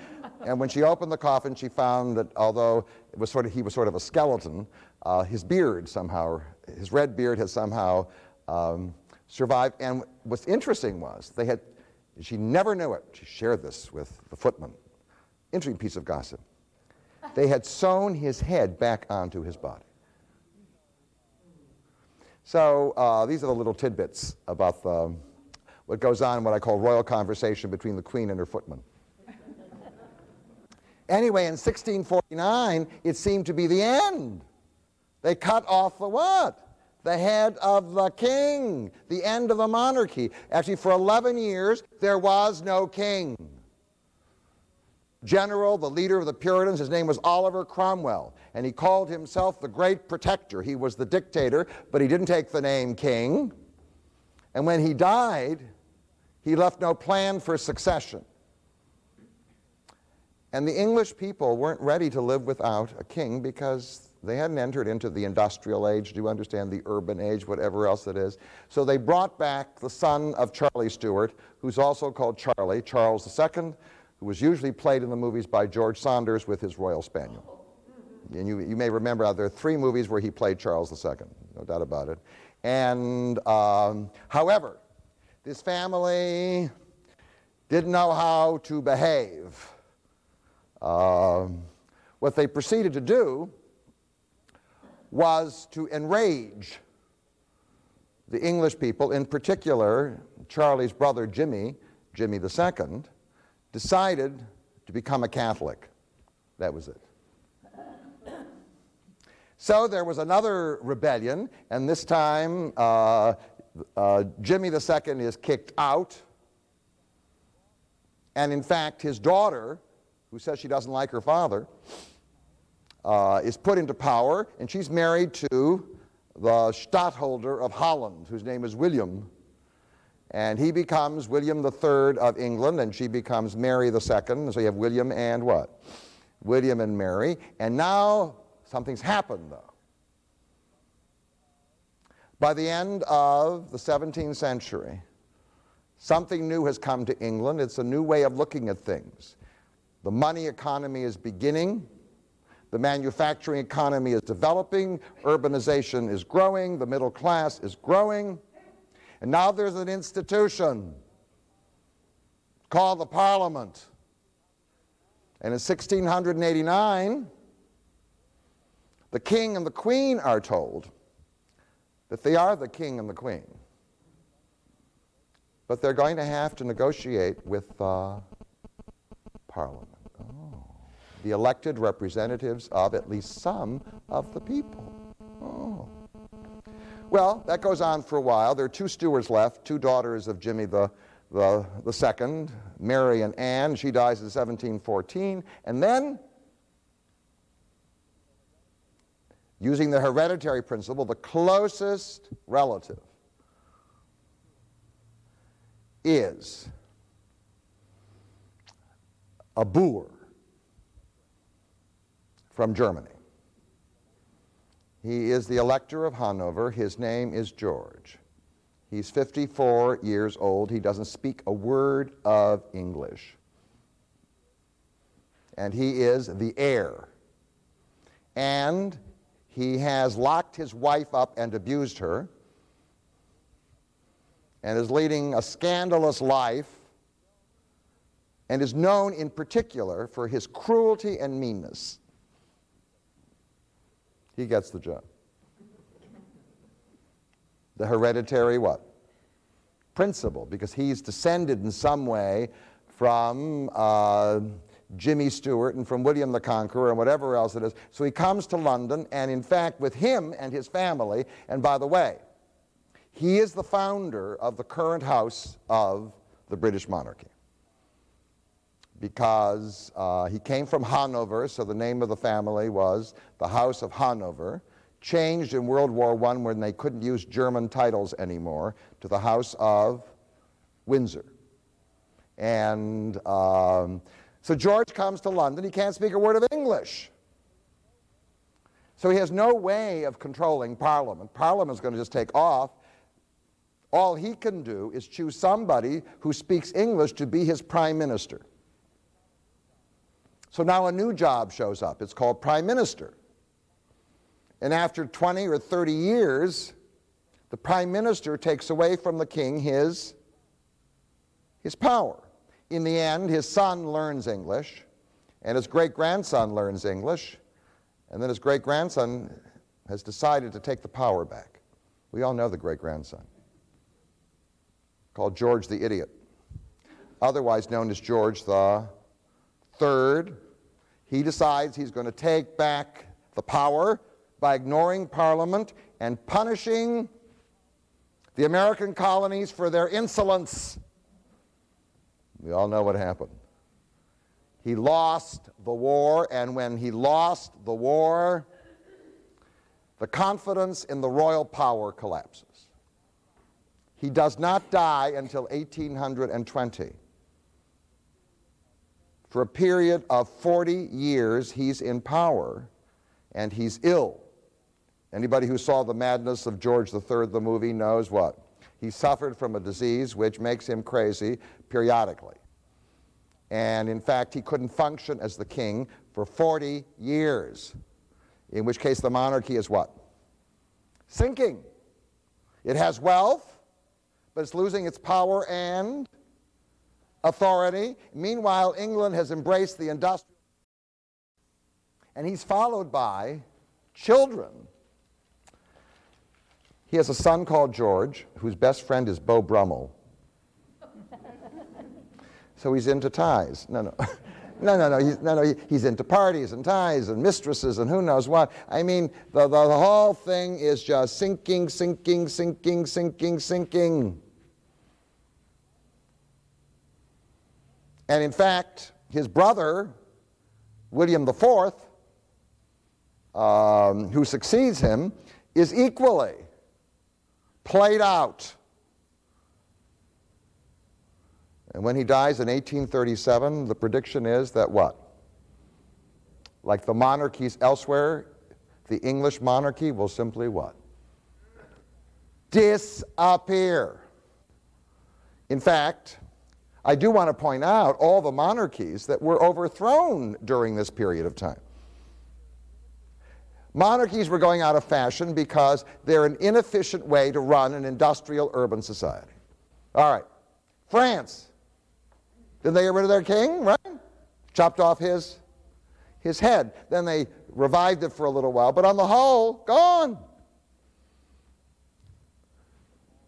and when she opened the coffin, she found that although he was sort of a skeleton, his beard somehow, his red beard had somehow survived. And what's interesting was she never knew it. She shared this with the footman. Interesting piece of gossip. They had sewn his head back onto his body. So these are the little tidbits about what goes on in what I call royal conversation between the Queen and her footman. Anyway, in 1649, it seemed to be the end. They cut off the what? The head of the king, the end of the monarchy. Actually, for 11 years, there was no king. General, the leader of the Puritans, his name was Oliver Cromwell, and he called himself the Great Protector. He was the dictator, but he didn't take the name king. And when he died, he left no plan for succession. And the English people weren't ready to live without a king because they hadn't entered into the industrial age, do you understand, the urban age, whatever else it is. So they brought back the son of Charlie Stuart, who's also called Charlie, Charles II, who was usually played in the movies by George Saunders with his Royal Spaniel. And you may remember there are 3 movies where he played Charles II, no doubt about it. And however, this family didn't know how to behave. What they proceeded to do was to enrage the English people, in particular Charlie's brother Jimmy II, decided to become a Catholic. That was it. So there was another rebellion, and this time Jimmy II is kicked out, and in fact his daughter, who says she doesn't like her father, is put into power, and she's married to the Stadtholder of Holland, whose name is William. And he becomes William III of England, and she becomes Mary II. So you have William and what? William and Mary. And now something's happened, though. By the end of the 17th century, something new has come to England. It's a new way of looking at things. The money economy is beginning. The manufacturing economy is developing. Urbanization is growing. The middle class is growing. And now there's an institution called the Parliament. And in 1689, the king and the queen are told that they are the king and the queen. But they're going to have to negotiate with the Parliament. Oh. The elected representatives of at least some of the people. Oh. Well, that goes on for a while. There are two stewards left, two daughters of Jimmy the Second, Mary and Anne. She dies in 1714. And then, using the hereditary principle, the closest relative is a Boer from Germany. He is the Elector of Hanover. His name is George. He's 54 years old. He doesn't speak a word of English. And he is the heir. And he has locked his wife up and abused her, and is leading a scandalous life, and is known in particular for his cruelty and meanness. He gets the job. The hereditary what? Principle, because he's descended in some way from Jimmy Stewart and from William the Conqueror and whatever else it is. So he comes to London, and in fact with him and his family, and by the way, he is the founder of the current house of the British monarchy. Because he came from Hanover, so the name of the family was the House of Hanover, changed in World War I when they couldn't use German titles anymore to the House of Windsor. And so George comes to London. He can't speak a word of English. So he has no way of controlling Parliament. Parliament's going to just take off. All he can do is choose somebody who speaks English to be his prime minister. So now a new job shows up. It's called prime minister. And after 20 or 30 years, the prime minister takes away from the king his power. In the end, his son learns English, and his great-grandson learns English, and then his great-grandson has decided to take the power back. We all know the great-grandson, called George the Idiot, otherwise known as George the Third. He decides he's going to take back the power by ignoring Parliament and punishing the American colonies for their insolence. We all know what happened. He lost the war, and when he lost the war, the confidence in the royal power collapses. He does not die until 1820. For a period of 40 years, he's in power, and he's ill. Anybody who saw The Madness of George III, the movie, knows what? He suffered from a disease which makes him crazy periodically. And in fact, he couldn't function as the king for 40 years, in which case the monarchy is what? Sinking. It has wealth, but it's losing its power and authority. Meanwhile, England has embraced the industrial, and he's followed by children. He has a son called George, whose best friend is Beau Brummel. So he's into ties. He's into parties and ties and mistresses and who knows what. I mean, the whole thing is just sinking, sinking, sinking, sinking, sinking. And in fact, his brother, William IV, who succeeds him, is equally played out. And when he dies in 1837, the prediction is that what? Like the monarchies elsewhere, the English monarchy will simply what? disappear. In fact, I do want to point out all the monarchies that were overthrown during this period of time. Monarchies were going out of fashion because they're an inefficient way to run an industrial urban society. All right, France. Did they get rid of their king, right? Chopped off his head. Then they revived it for a little while, but on the whole, gone.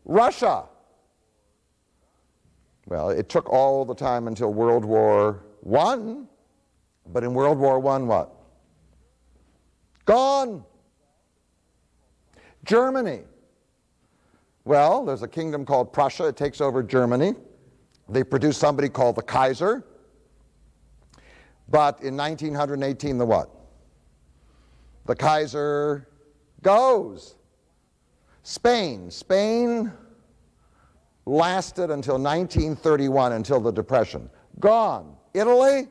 Russia. Well, it took all the time until World War I, but in World War I, what? Gone. Germany. Well, there's a kingdom called Prussia. It takes over Germany. They produce somebody called the Kaiser. But in 1918, the what? The Kaiser goes. Spain. Spain lasted until 1931, until the Depression. Gone. Italy?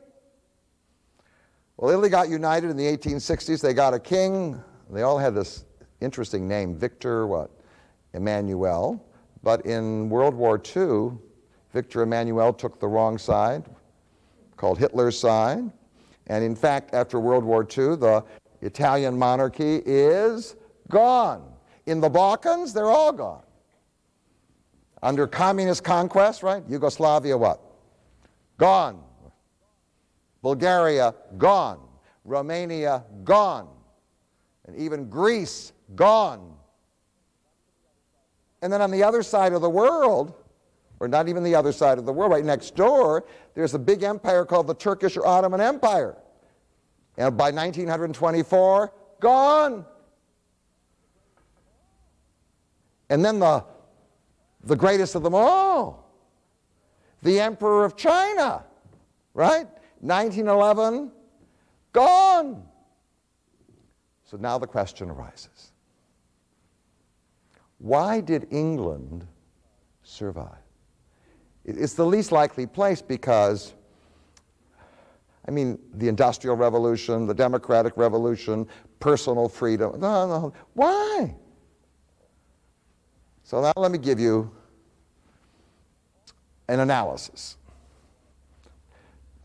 Well, Italy got united in the 1860s. They got a king. They all had this interesting name, Victor what? Emmanuel. But in World War II, Victor Emmanuel took the wrong side, called Hitler's side. And in fact, after World War II, the Italian monarchy is gone. In the Balkans, they're all gone. Under communist conquest, right? Yugoslavia, what? Gone. Bulgaria, gone. Romania, gone. And even Greece, gone. And then on the other side of the world, or not even the other side of the world, right next door, there's a big empire called the Turkish or Ottoman Empire. And by 1924, gone. And then the greatest of them all, the Emperor of China, right? 1911, gone. So now the question arises. Why did England survive? It's the least likely place because, I mean, the Industrial Revolution, the Democratic Revolution, personal freedom. No. Why? So now let me give you an analysis.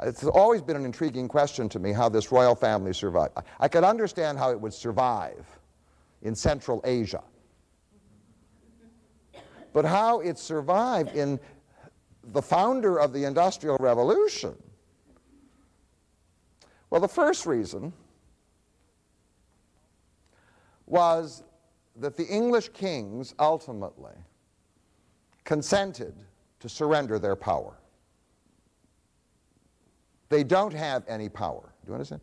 It's always been an intriguing question to me how this royal family survived. I could understand how it would survive in Central Asia. But how it survived in the founder of the Industrial Revolution? Well, the first reason was that the English kings ultimately consented to surrender their power. They don't have any power. Do you understand?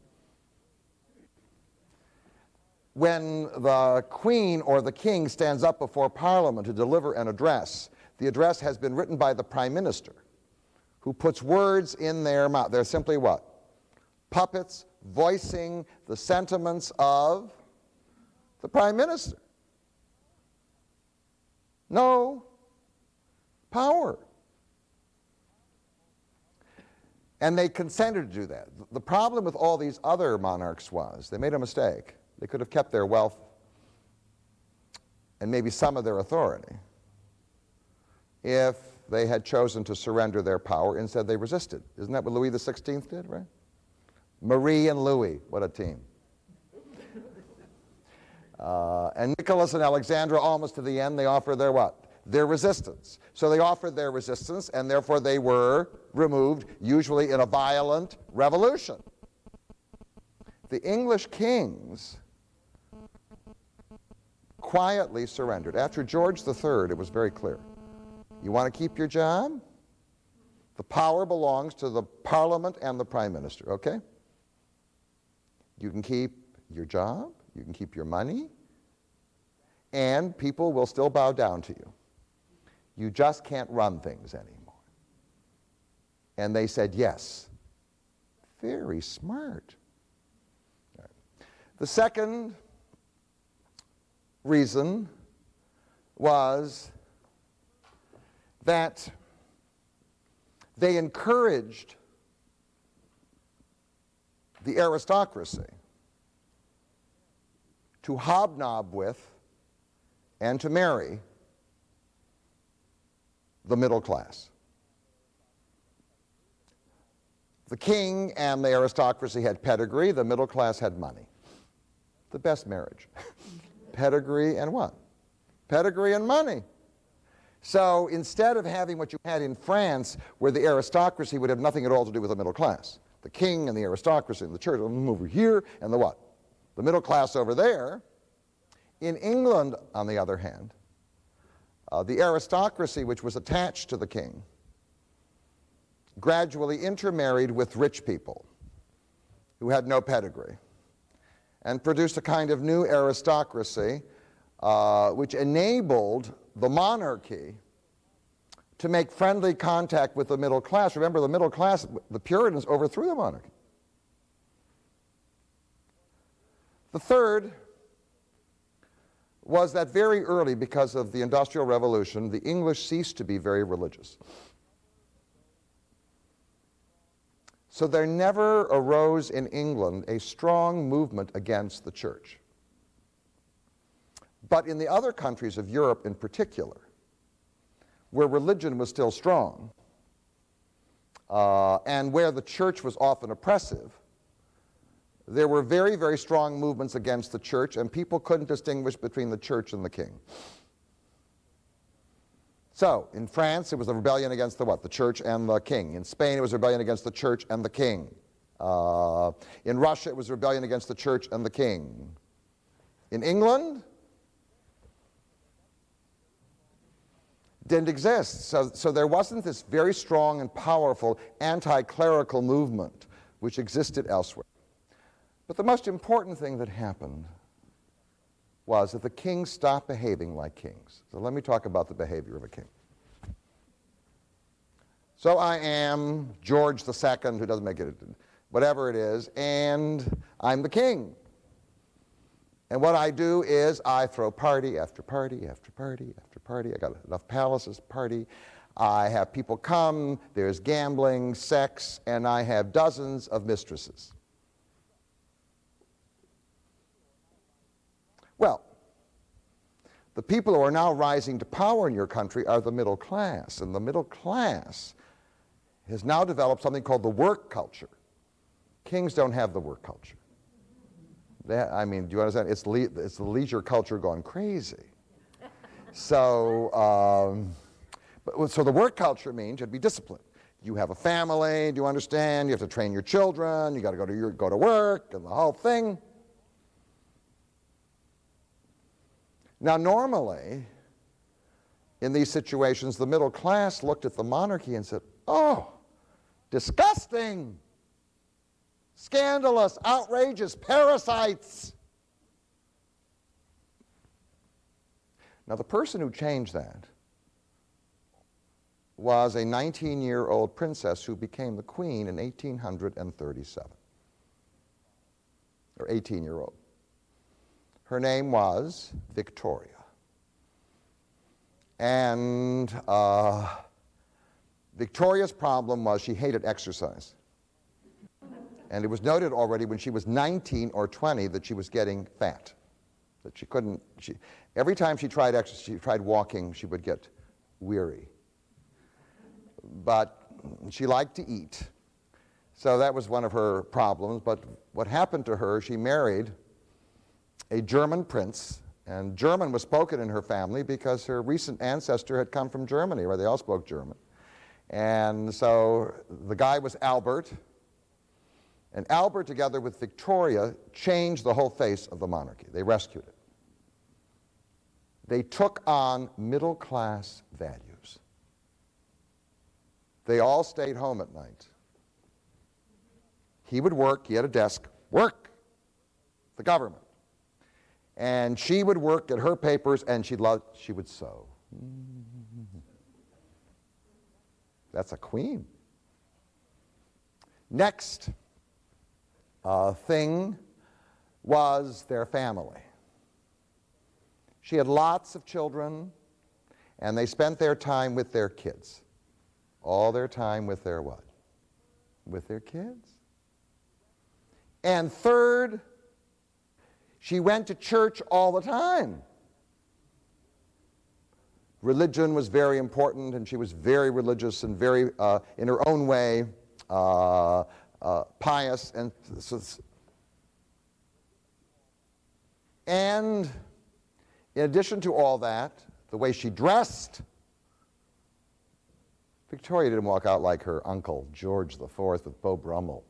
When the queen or the king stands up before Parliament to deliver an address, the address has been written by the Prime Minister, who puts words in their mouth. They're simply what? Puppets voicing the sentiments of the Prime Minister. No power. And they consented to do that. The problem with all these other monarchs was they made a mistake. They could have kept their wealth and maybe some of their authority if they had chosen to surrender their power. Instead, they resisted. Isn't that what Louis XVI did, right? Marie and Louis, what a team. And Nicholas and Alexandra, almost to the end, they offered their what? Their resistance. So they offered their resistance, and therefore they were removed, usually in a violent revolution. The English kings quietly surrendered. After George III, it was very clear. You want to keep your job? The power belongs to the Parliament and the Prime Minister, okay? You can keep your job, you can keep your money, and people will still bow down to you. You just can't run things anymore. And they said yes. Very smart. Right. The second reason was that they encouraged the aristocracy to hobnob with and to marry the middle class. The king and the aristocracy had pedigree, the middle class had money. The best marriage. Pedigree and what? Pedigree and money. So instead of having what you had in France, where the aristocracy would have nothing at all to do with the middle class, the king and the aristocracy and the church over here, and the what? The middle class over there. In England, on the other hand, the aristocracy, which was attached to the king, gradually intermarried with rich people who had no pedigree and produced a kind of new aristocracy which enabled the monarchy to make friendly contact with the middle class. Remember, the middle class, the Puritans overthrew the monarchy. The third was that very early, because of the Industrial Revolution, the English ceased to be very religious. So there never arose in England a strong movement against the church. But in the other countries of Europe in particular, where religion was still strong, and where the church was often oppressive, there were very, very strong movements against the church, and people couldn't distinguish between the church and the king. So, in France, it was a rebellion against the what? The church and the king. In Spain, it was a rebellion against the church and the king. In Russia, it was a rebellion against the church and the king. In England, didn't exist. So there wasn't this very strong and powerful anti-clerical movement which existed elsewhere. But the most important thing that happened was that the kings stopped behaving like kings. So let me talk about the behavior of a king. So I am George II, who doesn't make it, whatever it is, and I'm the king. And what I do is I throw party after party after party after party. I got enough palaces, party. I have people come, there's gambling, sex, and I have dozens of mistresses. Well, the people who are now rising to power in your country are the middle class, and the middle class has now developed something called the work culture. Kings don't have the work culture. I mean, do you understand? It's the leisure culture gone crazy. So the work culture means you have to be disciplined. You have a family, do you understand? You have to train your children, you got to go to work, and the whole thing. Now, normally, in these situations, the middle class looked at the monarchy and said, oh, disgusting, scandalous, outrageous, parasites. Now, the person who changed that was a 19-year-old princess who became the queen in 1837, or 18-year-old. Her name was Victoria. And Victoria's problem was she hated exercise. And it was noted already when she was 19 or 20 that she was getting fat. That she couldn't, every time she tried exercise, she tried walking, she would get weary. But she liked to eat. So that was one of her problems. But what happened to her, she married a German prince, and German was spoken in her family because her recent ancestor had come from Germany, where they all spoke German. And so the guy was Albert, and Albert, together with Victoria, changed the whole face of the monarchy. They rescued it. They took on middle-class values. They all stayed home at night. He would work, he had a desk, work, the government. And she would work at her papers, and she would sew. That's a queen. Next thing was their family. She had lots of children, and they spent their time with their kids. All their time with their what? With their kids. And third, she went to church all the time. religion was very important, and she was very religious and very, in her own way, pious. And in addition to all that, the way she dressed, Victoria didn't walk out like her uncle, George IV, with Beau Brummel.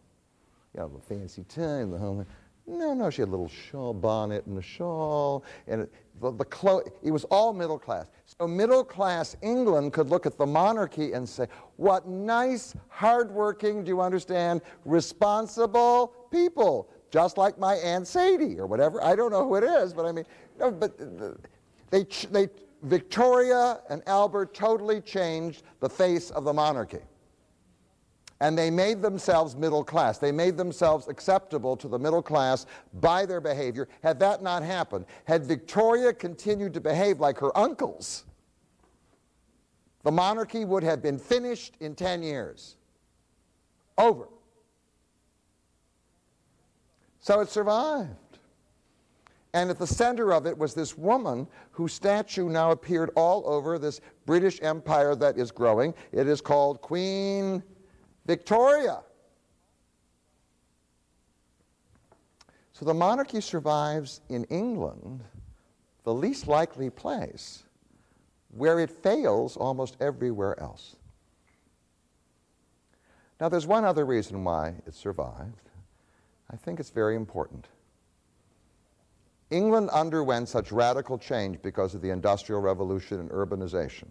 You know, the fancy tie and the whole. No, she had a little shawl bonnet and a shawl, and it was all middle class. So middle class England could look at the monarchy and say, what nice, hardworking, do you understand, responsible people, just like my Aunt Sadie or whatever. I don't know who it is, but I mean, no, but Victoria and Albert totally changed the face of the monarchy. And they made themselves middle class. They made themselves acceptable to the middle class by their behavior. Had that not happened, had Victoria continued to behave like her uncles, the monarchy would have been finished in 10 years. Over. So it survived. And at the center of it was this woman whose statue now appeared all over this British Empire that is growing. It is called Queen Victoria. So the monarchy survives in England, the least likely place, where it fails almost everywhere else. Now there's one other reason why it survived. I think it's very important. England underwent such radical change because of the Industrial Revolution and urbanization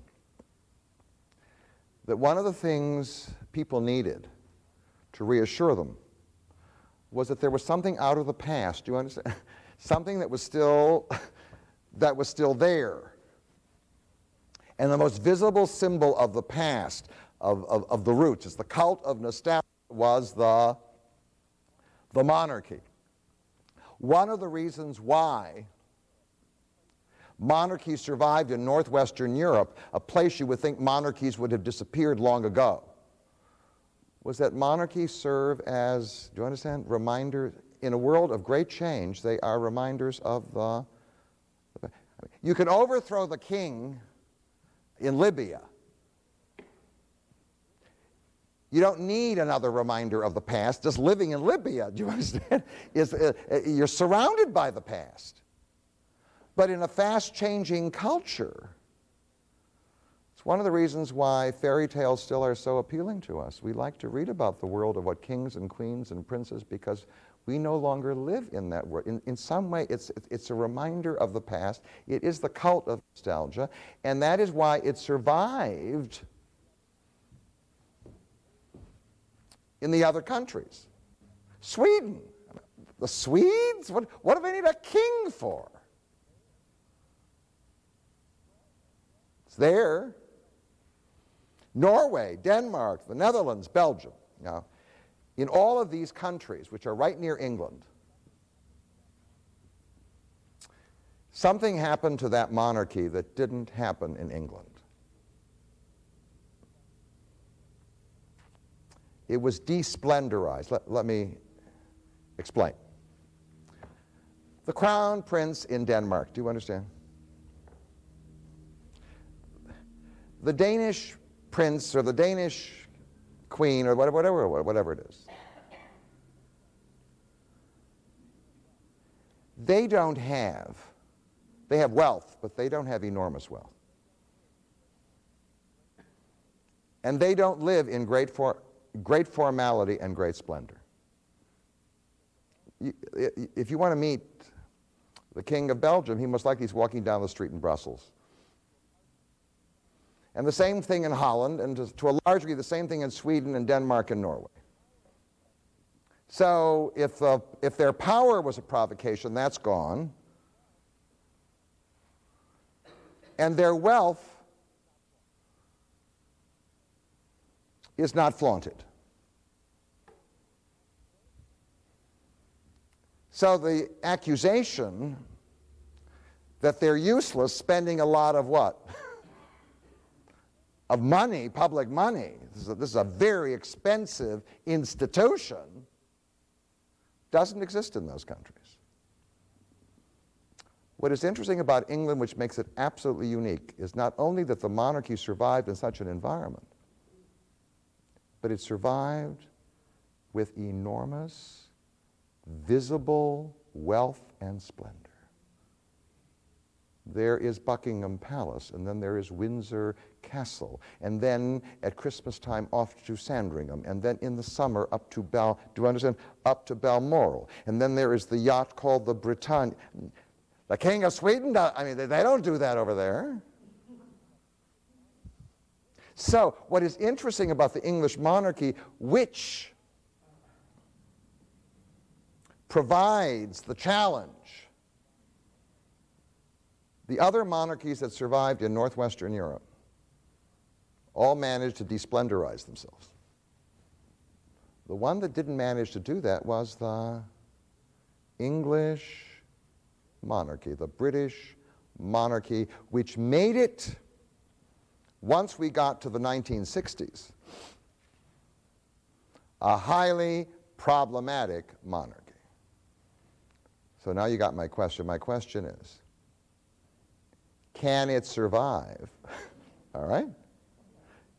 that one of the things people needed to reassure them was that there was something out of the past, do you understand? Something that was still there. And the most visible symbol of the past, of the roots, is the cult of nostalgia, was the monarchy. One of the reasons why monarchies survived in northwestern Europe, a place you would think monarchies would have disappeared long ago, was that monarchies serve as, do you understand, reminders. In a world of great change, they are reminders of the. You can overthrow the king in Libya. You don't need another reminder of the past. Just living in Libya, do you understand, you're surrounded by the past. But in a fast-changing culture, it's one of the reasons why fairy tales still are so appealing to us. We like to read about the world of what kings and queens and princes because we no longer live in that world. In some way, it's a reminder of the past. It is the cult of nostalgia, and that is why it survived in the other countries. Sweden. The Swedes? What do they need a king for? It's there. Norway, Denmark, the Netherlands, Belgium. Now, in all of these countries, which are right near England, something happened to that monarchy that didn't happen in England. It was desplendorized. Let me explain. The crown prince in Denmark, do you understand? The Danish prince or the Danish queen or whatever it is. They have wealth, but they don't have enormous wealth. And they don't live in great formality and great splendor. If you want to meet the King of Belgium, he most likely is walking down the street in Brussels. And the same thing in Holland, and to a large degree the same thing in Sweden and Denmark and Norway. So if their power was a provocation, that's gone. And their wealth is not flaunted. So the accusation that they're useless, spending a lot of what? Of money, public money. This is a very expensive institution. Doesn't exist in those countries. What is interesting about England, which makes it absolutely unique, is not only that the monarchy survived in such an environment, but it survived with enormous, visible wealth and splendor. There is Buckingham Palace, and then there is Windsor Castle, and then at Christmas time off to Sandringham, and then in the summer up to up to Balmoral, and then there is the yacht called the Britannia. The King of Sweden, I mean, they don't do that over there. So what is interesting about the English monarchy, which provides the challenge, the other monarchies that survived in northwestern Europe all managed to desplendorize themselves. The one that didn't manage to do that was the English monarchy, the British monarchy, which made it, once we got to the 1960s, a highly problematic monarchy. So now you got my question. My question is, can it survive? All right?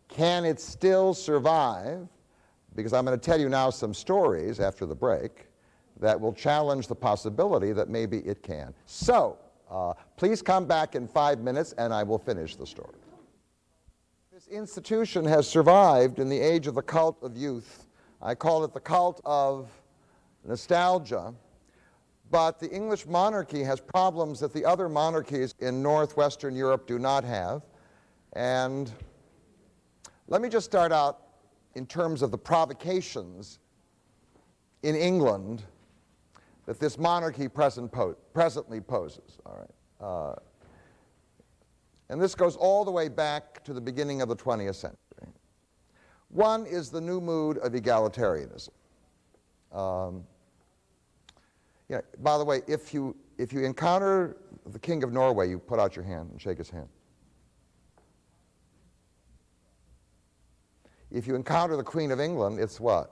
Can it still survive? Because I'm going to tell you now some stories after the break that will challenge the possibility that maybe it can. So, please come back in 5 minutes and I will finish the story. This institution has survived in the age of the cult of youth. I call it the cult of nostalgia. But the English monarchy has problems that the other monarchies in northwestern Europe do not have. And let me just start out in terms of the provocations in England that this monarchy presently poses. All right. And this goes all the way back to the beginning of the 20th century. One is the new mood of egalitarianism. By the way, if you encounter the King of Norway, you put out your hand and shake his hand. If you encounter the Queen of England, it's what?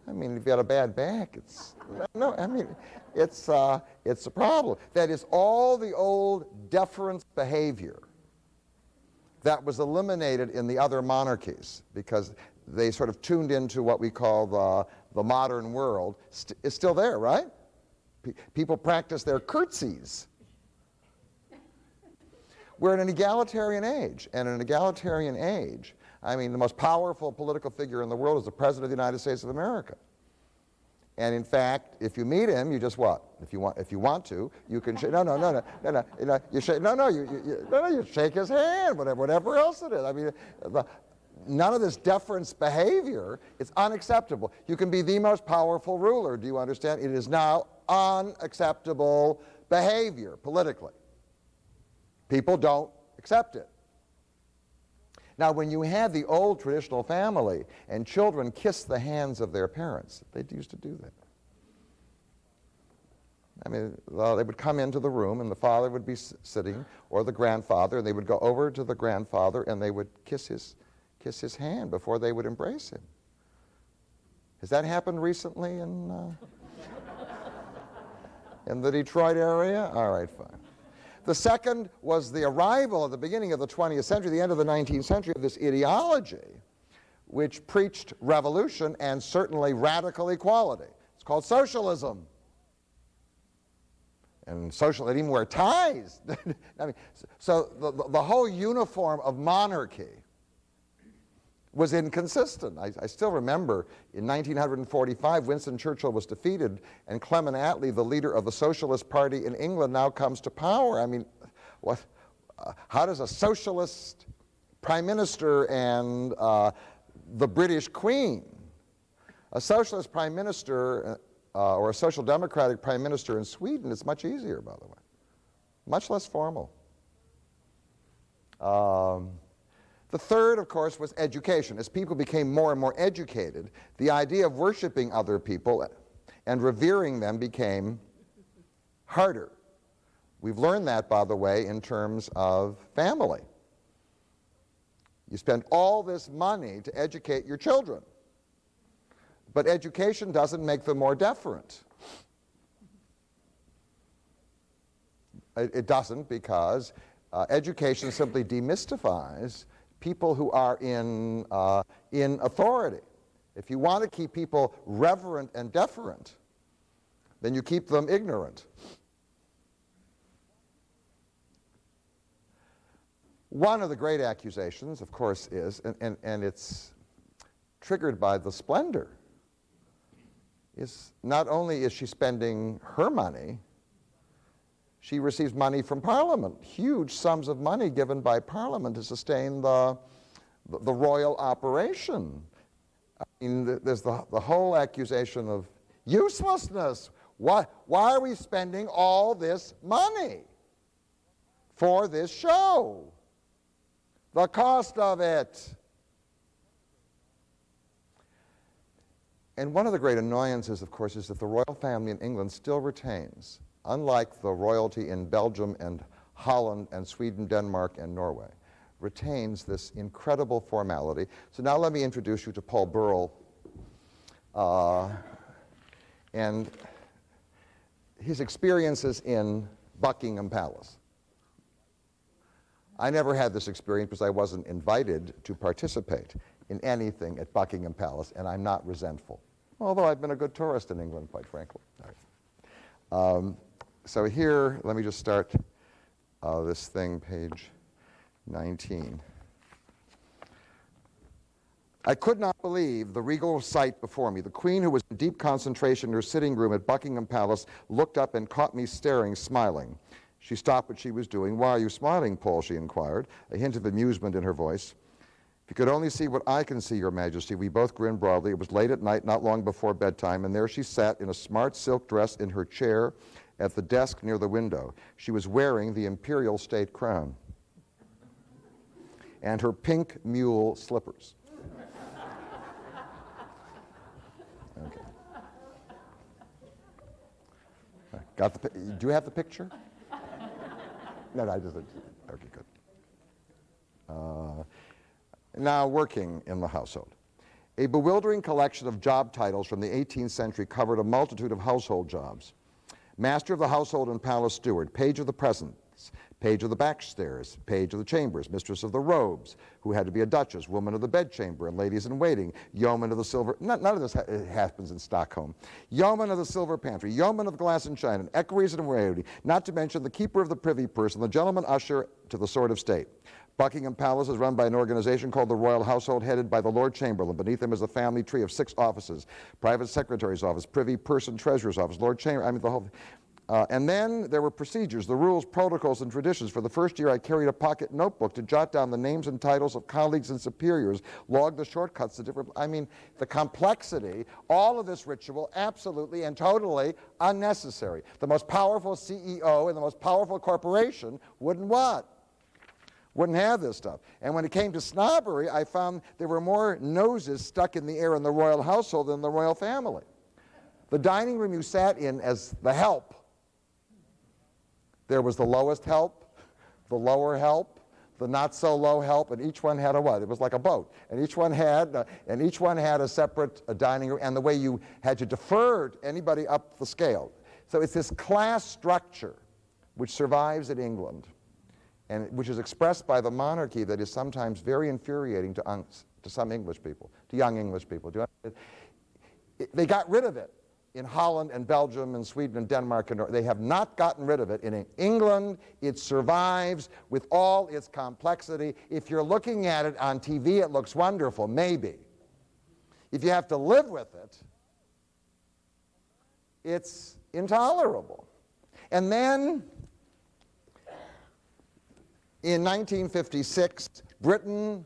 I mean, if you got a bad back, it's a problem. That is all the old deference behavior that was eliminated in the other monarchies because they sort of tuned into what we call the modern world. Is still there, right? People practice their curtsies. We're in an egalitarian age, and in an egalitarian age, I mean, the most powerful political figure in the world is the President of the United States of America. And in fact, if you meet him, you just what? If you want to, you can shake. You shake his hand, whatever else it is. I mean, none of this deference behavior is unacceptable. You can be the most powerful ruler. Do you understand? It is now unacceptable behavior politically. People don't accept it. Now, when you had the old traditional family and children kiss the hands of their parents, they used to do that. I mean, they would come into the room and the father would be sitting, or the grandfather, and they would go over to the grandfather and they would kiss his hand before they would embrace him. Has that happened recently in the Detroit area? All right, fine. The second was the arrival at the beginning of the 20th century, the end of the 19th century, of this ideology which preached revolution and certainly radical equality. It's called socialism. And social, they didn't even wear ties. I mean, so the whole uniform of monarchy was inconsistent. I still remember in 1945, Winston Churchill was defeated, and Clement Attlee, the leader of the Socialist Party in England, now comes to power. I mean, how does a socialist prime minister and the British Queen, a socialist prime minister or a social democratic prime minister in Sweden is much easier, by the way, much less formal. The third, of course, was education. As people became more and more educated, the idea of worshiping other people and revering them became harder. We've learned that, by the way, in terms of family. You spend all this money to educate your children, but education doesn't make them more deferent. It doesn't, because education simply demystifies people who are in authority. If you want to keep people reverent and deferent, then you keep them ignorant. One of the great accusations, of course, is, and it's triggered by the splendor, is not only is she spending her money, she receives money from Parliament, huge sums of money given by Parliament to sustain the royal operation. I mean, there's the whole accusation of uselessness. Why are we spending all this money for this show? The cost of it. And one of the great annoyances, of course, is that the royal family in England still retains, unlike the royalty in Belgium and Holland and Sweden, Denmark, and Norway, retains this incredible formality. So now let me introduce you to Paul Burrell and his experiences in Buckingham Palace. I never had this experience because I wasn't invited to participate in anything at Buckingham Palace, and I'm not resentful, although I've been a good tourist in England, quite frankly. All right. So here, let me just start this thing, page 19. I could not believe the regal sight before me. The Queen, who was in deep concentration in her sitting room at Buckingham Palace, looked up and caught me staring, smiling. She stopped what she was doing. "Why are you smiling, Paul?" she inquired, a hint of amusement in her voice. "If you could only see what I can see, Your Majesty." We both grinned broadly. It was late at night, not long before bedtime, and there she sat in a smart silk dress in her chair at the desk near the window. She was wearing the imperial state crown and her pink mule slippers. Okay. Do you have the picture? No, I just, okay, good. Now, working in the household. A bewildering collection of job titles from the 18th century covered a multitude of household jobs. Master of the household and palace steward, page of the presence, page of the backstairs, page of the chambers, mistress of the robes, who had to be a duchess, woman of the bedchamber, and ladies in waiting, yeoman of the silver, none of this happens in Stockholm, yeoman of the silver pantry, yeoman of glass and china, equerries in waiting, not to mention the keeper of the privy purse and the gentleman usher to the sword of state. Buckingham Palace is run by an organization called the Royal Household, headed by the Lord Chamberlain. Beneath him is a family tree of 6 offices: private secretary's office, privy purse and treasurer's office, Lord Chamberlain, I mean the whole. And then there were procedures, the rules, protocols, and traditions. For the first year, I carried a pocket notebook to jot down the names and titles of colleagues and superiors, log the shortcuts to different, I mean, the complexity, all of this ritual, absolutely and totally unnecessary. The most powerful CEO in the most powerful corporation wouldn't what? Wouldn't have this stuff. And when it came to snobbery, I found there were more noses stuck in the air in the royal household than the royal family. The dining room you sat in as the help, there was the lowest help, the lower help, the not so low help, and each one had a what? It was like a boat, and each one had a separate dining room, and the way you had to defer to anybody up the scale. So it's this class structure which survives in England, and which is expressed by the monarchy, that is sometimes very infuriating to some English people, to young English people. They got rid of it in Holland and Belgium and Sweden and Denmark and Norway. They have not gotten rid of it. In England, it survives with all its complexity. If you're looking at it on TV, it looks wonderful, maybe. If you have to live with it, it's intolerable. And then, in 1956, Britain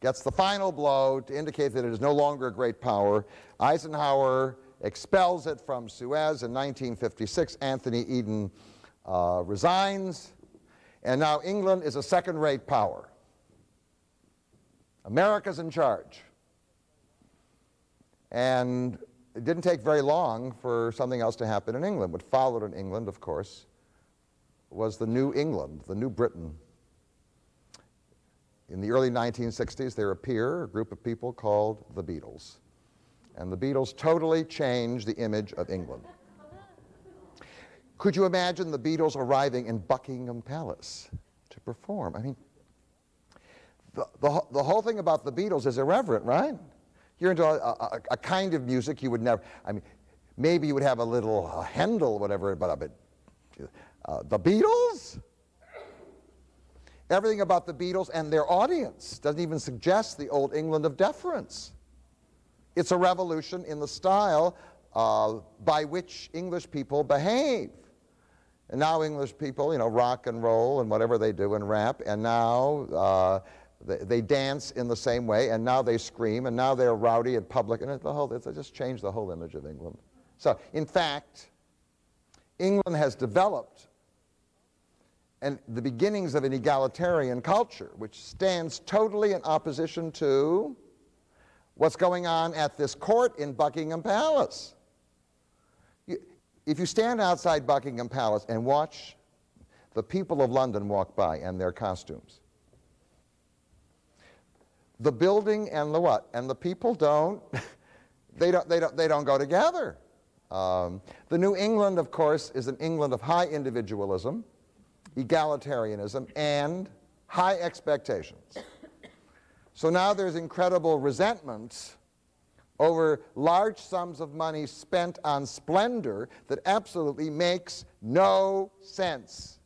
gets the final blow to indicate that it is no longer a great power. Eisenhower expels it from Suez in 1956. Anthony Eden resigns, and now England is a second-rate power. America's in charge. And it didn't take very long for something else to happen in England. What followed in England, of course, was the New England, the New Britain. In the early 1960s, there appear a group of people called the Beatles. And the Beatles totally changed the image of England. Could you imagine the Beatles arriving in Buckingham Palace to perform? I mean, the whole thing about the Beatles is irreverent, right? You're into a kind of music you would never, I mean, maybe you would have a little Handel, whatever, but the Beatles? Everything about the Beatles and their audience doesn't even suggest the old England of deference. It's a revolution in the style by which English people behave. And now English people, you know, rock and roll and whatever they do and rap, and now they dance in the same way, and now they scream, and now they're rowdy in public, and they just changed the whole image of England. So, in fact, England has developed the beginnings of an egalitarian culture, which stands totally in opposition to what's going on at this court in Buckingham Palace. If you stand outside Buckingham Palace and watch the people of London walk by and their costumes, the building and the what? And the people they don't go together. The New England, of course, is an England of high individualism, egalitarianism, and high expectations. So now there's incredible resentment over large sums of money spent on splendor that absolutely makes no sense.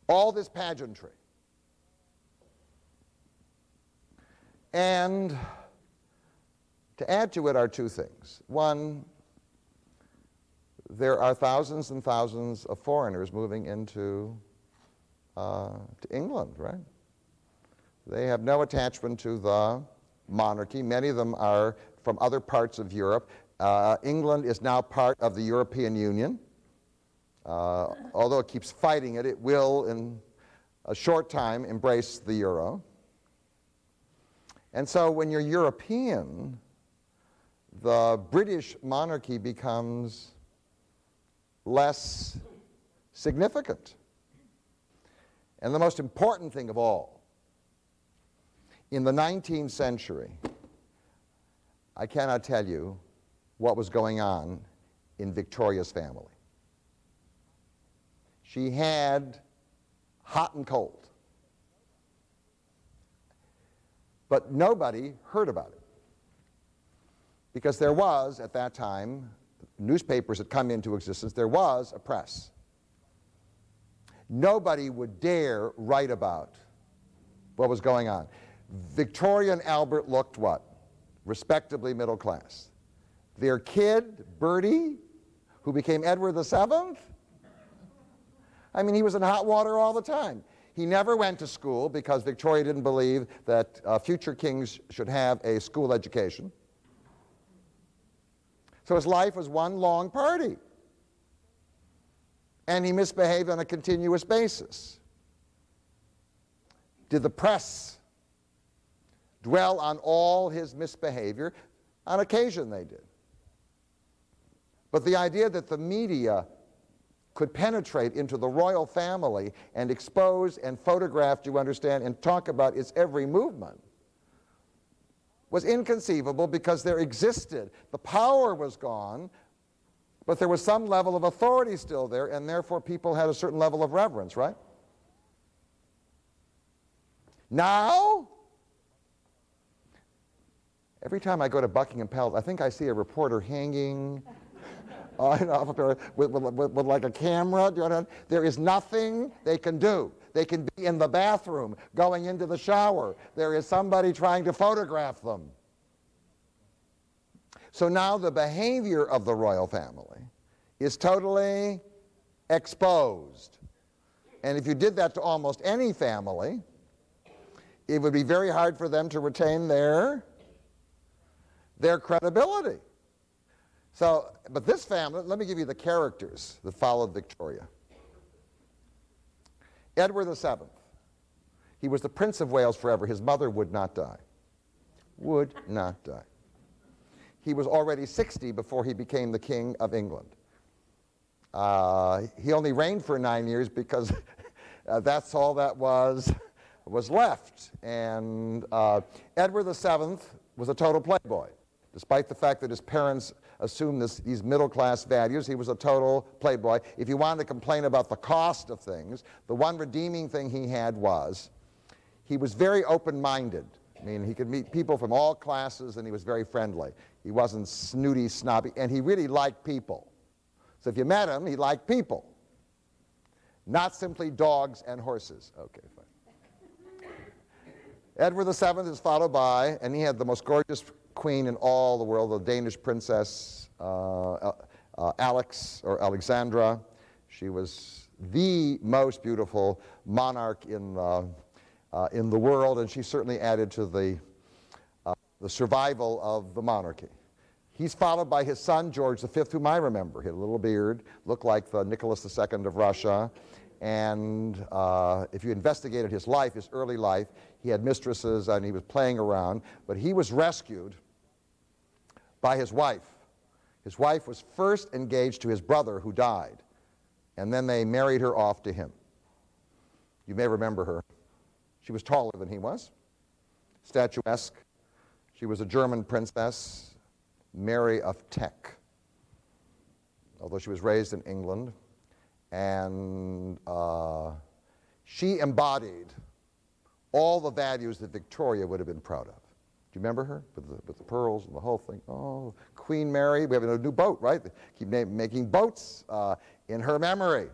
All this pageantry. And to add to it are two things. One, there are thousands and thousands of foreigners moving into to England, right? They have no attachment to the monarchy. Many of them are from other parts of Europe. England is now part of the European Union. Although it keeps fighting it, it will in a short time embrace the euro. And so when you're European, the British monarchy becomes less significant. And the most important thing of all, in the 19th century, I cannot tell you what was going on in Victoria's family. She had hot and cold. But nobody heard about it. Because there was, at that time, newspapers had come into existence, there was a press. Nobody would dare write about what was going on. Victoria and Albert looked what? Respectably middle class. Their kid, Bertie, who became Edward VII, I mean, he was in hot water all the time. He never went to school because Victoria didn't believe that future kings should have a school education. So his life was one long party. And he misbehaved on a continuous basis. Did the press dwell on all his misbehavior? On occasion they did. But the idea that the media could penetrate into the royal family and expose and photograph, you understand, and talk about its every movement was inconceivable because there existed. The power was gone, but there was some level of authority still there, and therefore people had a certain level of reverence, right? Now, every time I go to Buckingham Palace, I think I see a reporter hanging with like a camera. There is nothing they can do. They can be in the bathroom, going into the shower. There is somebody trying to photograph them. So now the behavior of the royal family is totally exposed. And if you did that to almost any family, it would be very hard for them to retain their credibility. So, but this family, let me give you the characters that followed Victoria. Edward VII, he was the Prince of Wales forever. His mother would not die. Would not die. He was already 60 before he became the King of England. He only reigned for 9 years because that's all that was left. And Edward VII was a total playboy. Despite the fact that his parents assumed these middle-class values, he was a total playboy. If you wanted to complain about the cost of things, the one redeeming thing he had was he was very open-minded. I mean, he could meet people from all classes, and he was very friendly. He wasn't snooty, snobby, and he really liked people. So if you met him, he liked people, not simply dogs and horses. Okay, fine. Edward VII is followed by, and he had the most gorgeous queen in all the world, the Danish princess Alex, or Alexandra. She was the most beautiful monarch in the world, and she certainly added to the survival of the monarchy. He's followed by his son, George V, whom I remember. He had a little beard, looked like the Nicholas II of Russia, and if you investigated his life, his early life, he had mistresses and he was playing around, but he was rescued by his wife. His wife was first engaged to his brother who died, and then they married her off to him. You may remember her. She was taller than he was, statuesque. She was a German princess, Mary of Teck, although she was raised in England. And she embodied all the values that Victoria would have been proud of. Do you remember her with the pearls and the whole thing? Oh, Queen Mary. We have a new boat, right? They keep making boats in her memory.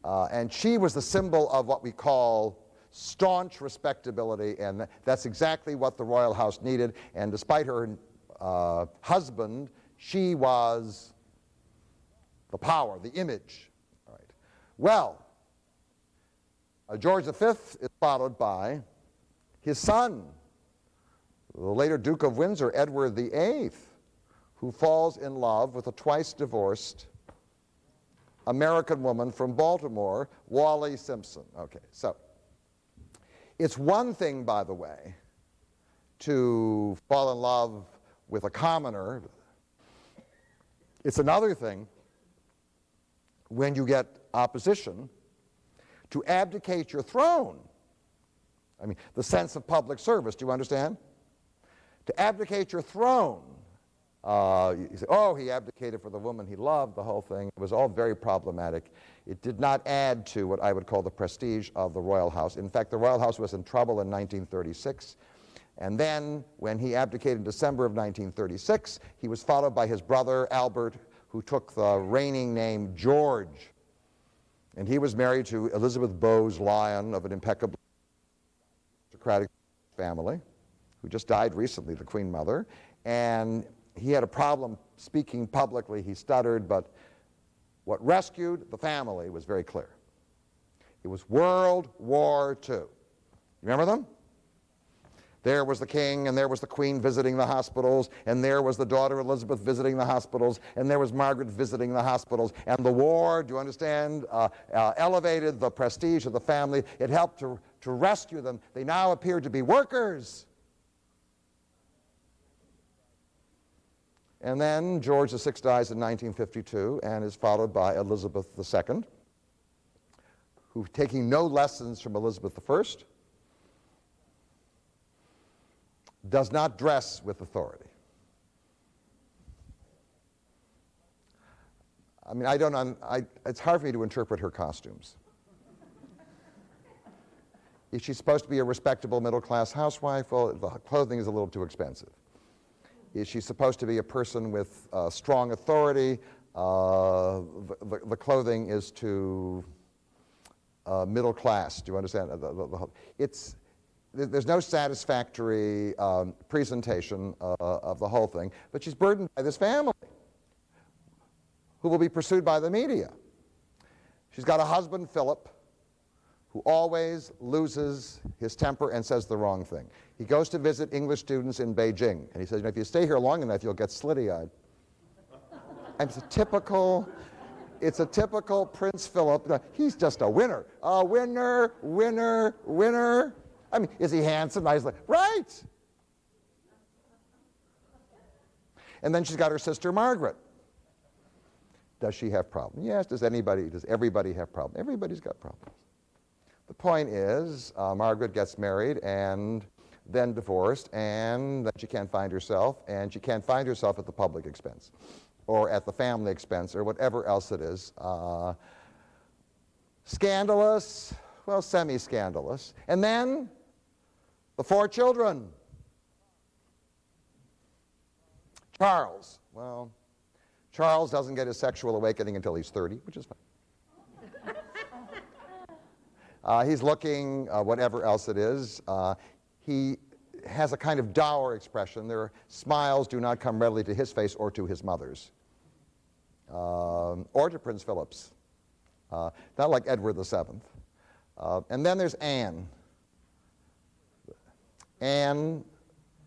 And she was the symbol of what we call staunch respectability, and that's exactly what the royal house needed. And despite her husband, she was the power, the image. All right. Well, George V is followed by his son, the later Duke of Windsor, Edward VIII, who falls in love with a twice-divorced American woman from Baltimore, Wallie Simpson. Okay, so it's one thing, by the way, to fall in love with a commoner. It's another thing when you get opposition to abdicate your throne. I mean, the sense of public service, do you understand? To abdicate your throne. You say, oh, he abdicated for the woman he loved, the whole thing. It was all very problematic. It did not add to what I would call the prestige of the royal house. In fact, the royal house was in trouble in 1936. And then, when he abdicated in December of 1936, he was followed by his brother, Albert, who took the reigning name George. And he was married to Elizabeth Bowes Lyon of an impeccable aristocratic family, who just died recently, the Queen Mother. And he had a problem speaking publicly. He stuttered, but what rescued the family was very clear. It was World War II. You remember them? There was the king, and there was the queen visiting the hospitals, and there was the daughter Elizabeth visiting the hospitals, and there was Margaret visiting the hospitals. And the war, do you understand, elevated the prestige of the family. It helped to rescue them. They now appeared to be workers. And then George VI dies in 1952 and is followed by Elizabeth II, who, taking no lessons from Elizabeth I, does not dress with authority. I mean, it's hard for me to interpret her costumes. Is she supposed to be a respectable middle-class housewife? Well, the clothing is a little too expensive. Is she supposed to be a person with strong authority? The clothing is too middle class. Do you understand? There's no satisfactory presentation of the whole thing, but she's burdened by this family who will be pursued by the media. She's got a husband, Philip, who always loses his temper and says the wrong thing. He goes to visit English students in Beijing, and he says, if you stay here long enough, you'll get slitty-eyed. And it's a typical Prince Philip. He's just a winner. A winner, winner, winner. I mean, is he handsome? Nice, right. And then she's got her sister Margaret. Does she have problems? Yes. Does everybody have problems? Everybody's got problems. The point is, Margaret gets married, and then divorced, and then she can't find herself, and she can't find herself at the public expense or at the family expense or whatever else it is. Scandalous, well, semi-scandalous. And then the 4 children. Charles, well, Charles doesn't get his sexual awakening until he's 30, which is fine. He's looking, whatever else it is. He has a kind of dour expression. Their smiles do not come readily to his face or to his mother's, or to Prince Philip's. Not like Edward VII. And then there's Anne. Anne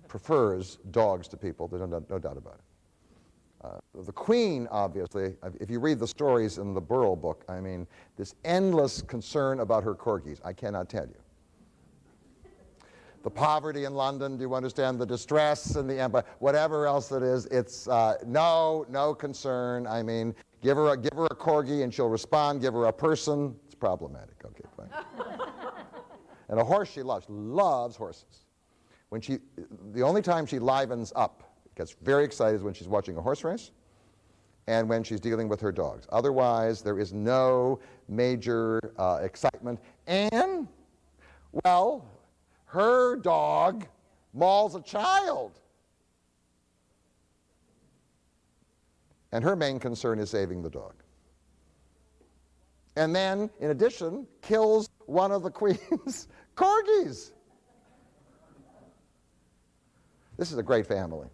prefers dogs to people. There's no doubt about it. The Queen, obviously, if you read the stories in the Burrell book, I mean, this endless concern about her corgis, I cannot tell you. The poverty in London, do you understand? The distress in the empire, whatever else it is, it's no concern. I mean, give her a corgi and she'll respond. Give her a person, it's problematic. Okay, fine. And a horse she loves horses. The only time she livens up, gets very excited, is when she's watching a horse race and when she's dealing with her dogs. Otherwise, there is no major excitement. And, well, her dog mauls a child. And her main concern is saving the dog. And then, in addition, kills one of the Queen's corgis. This is a great family.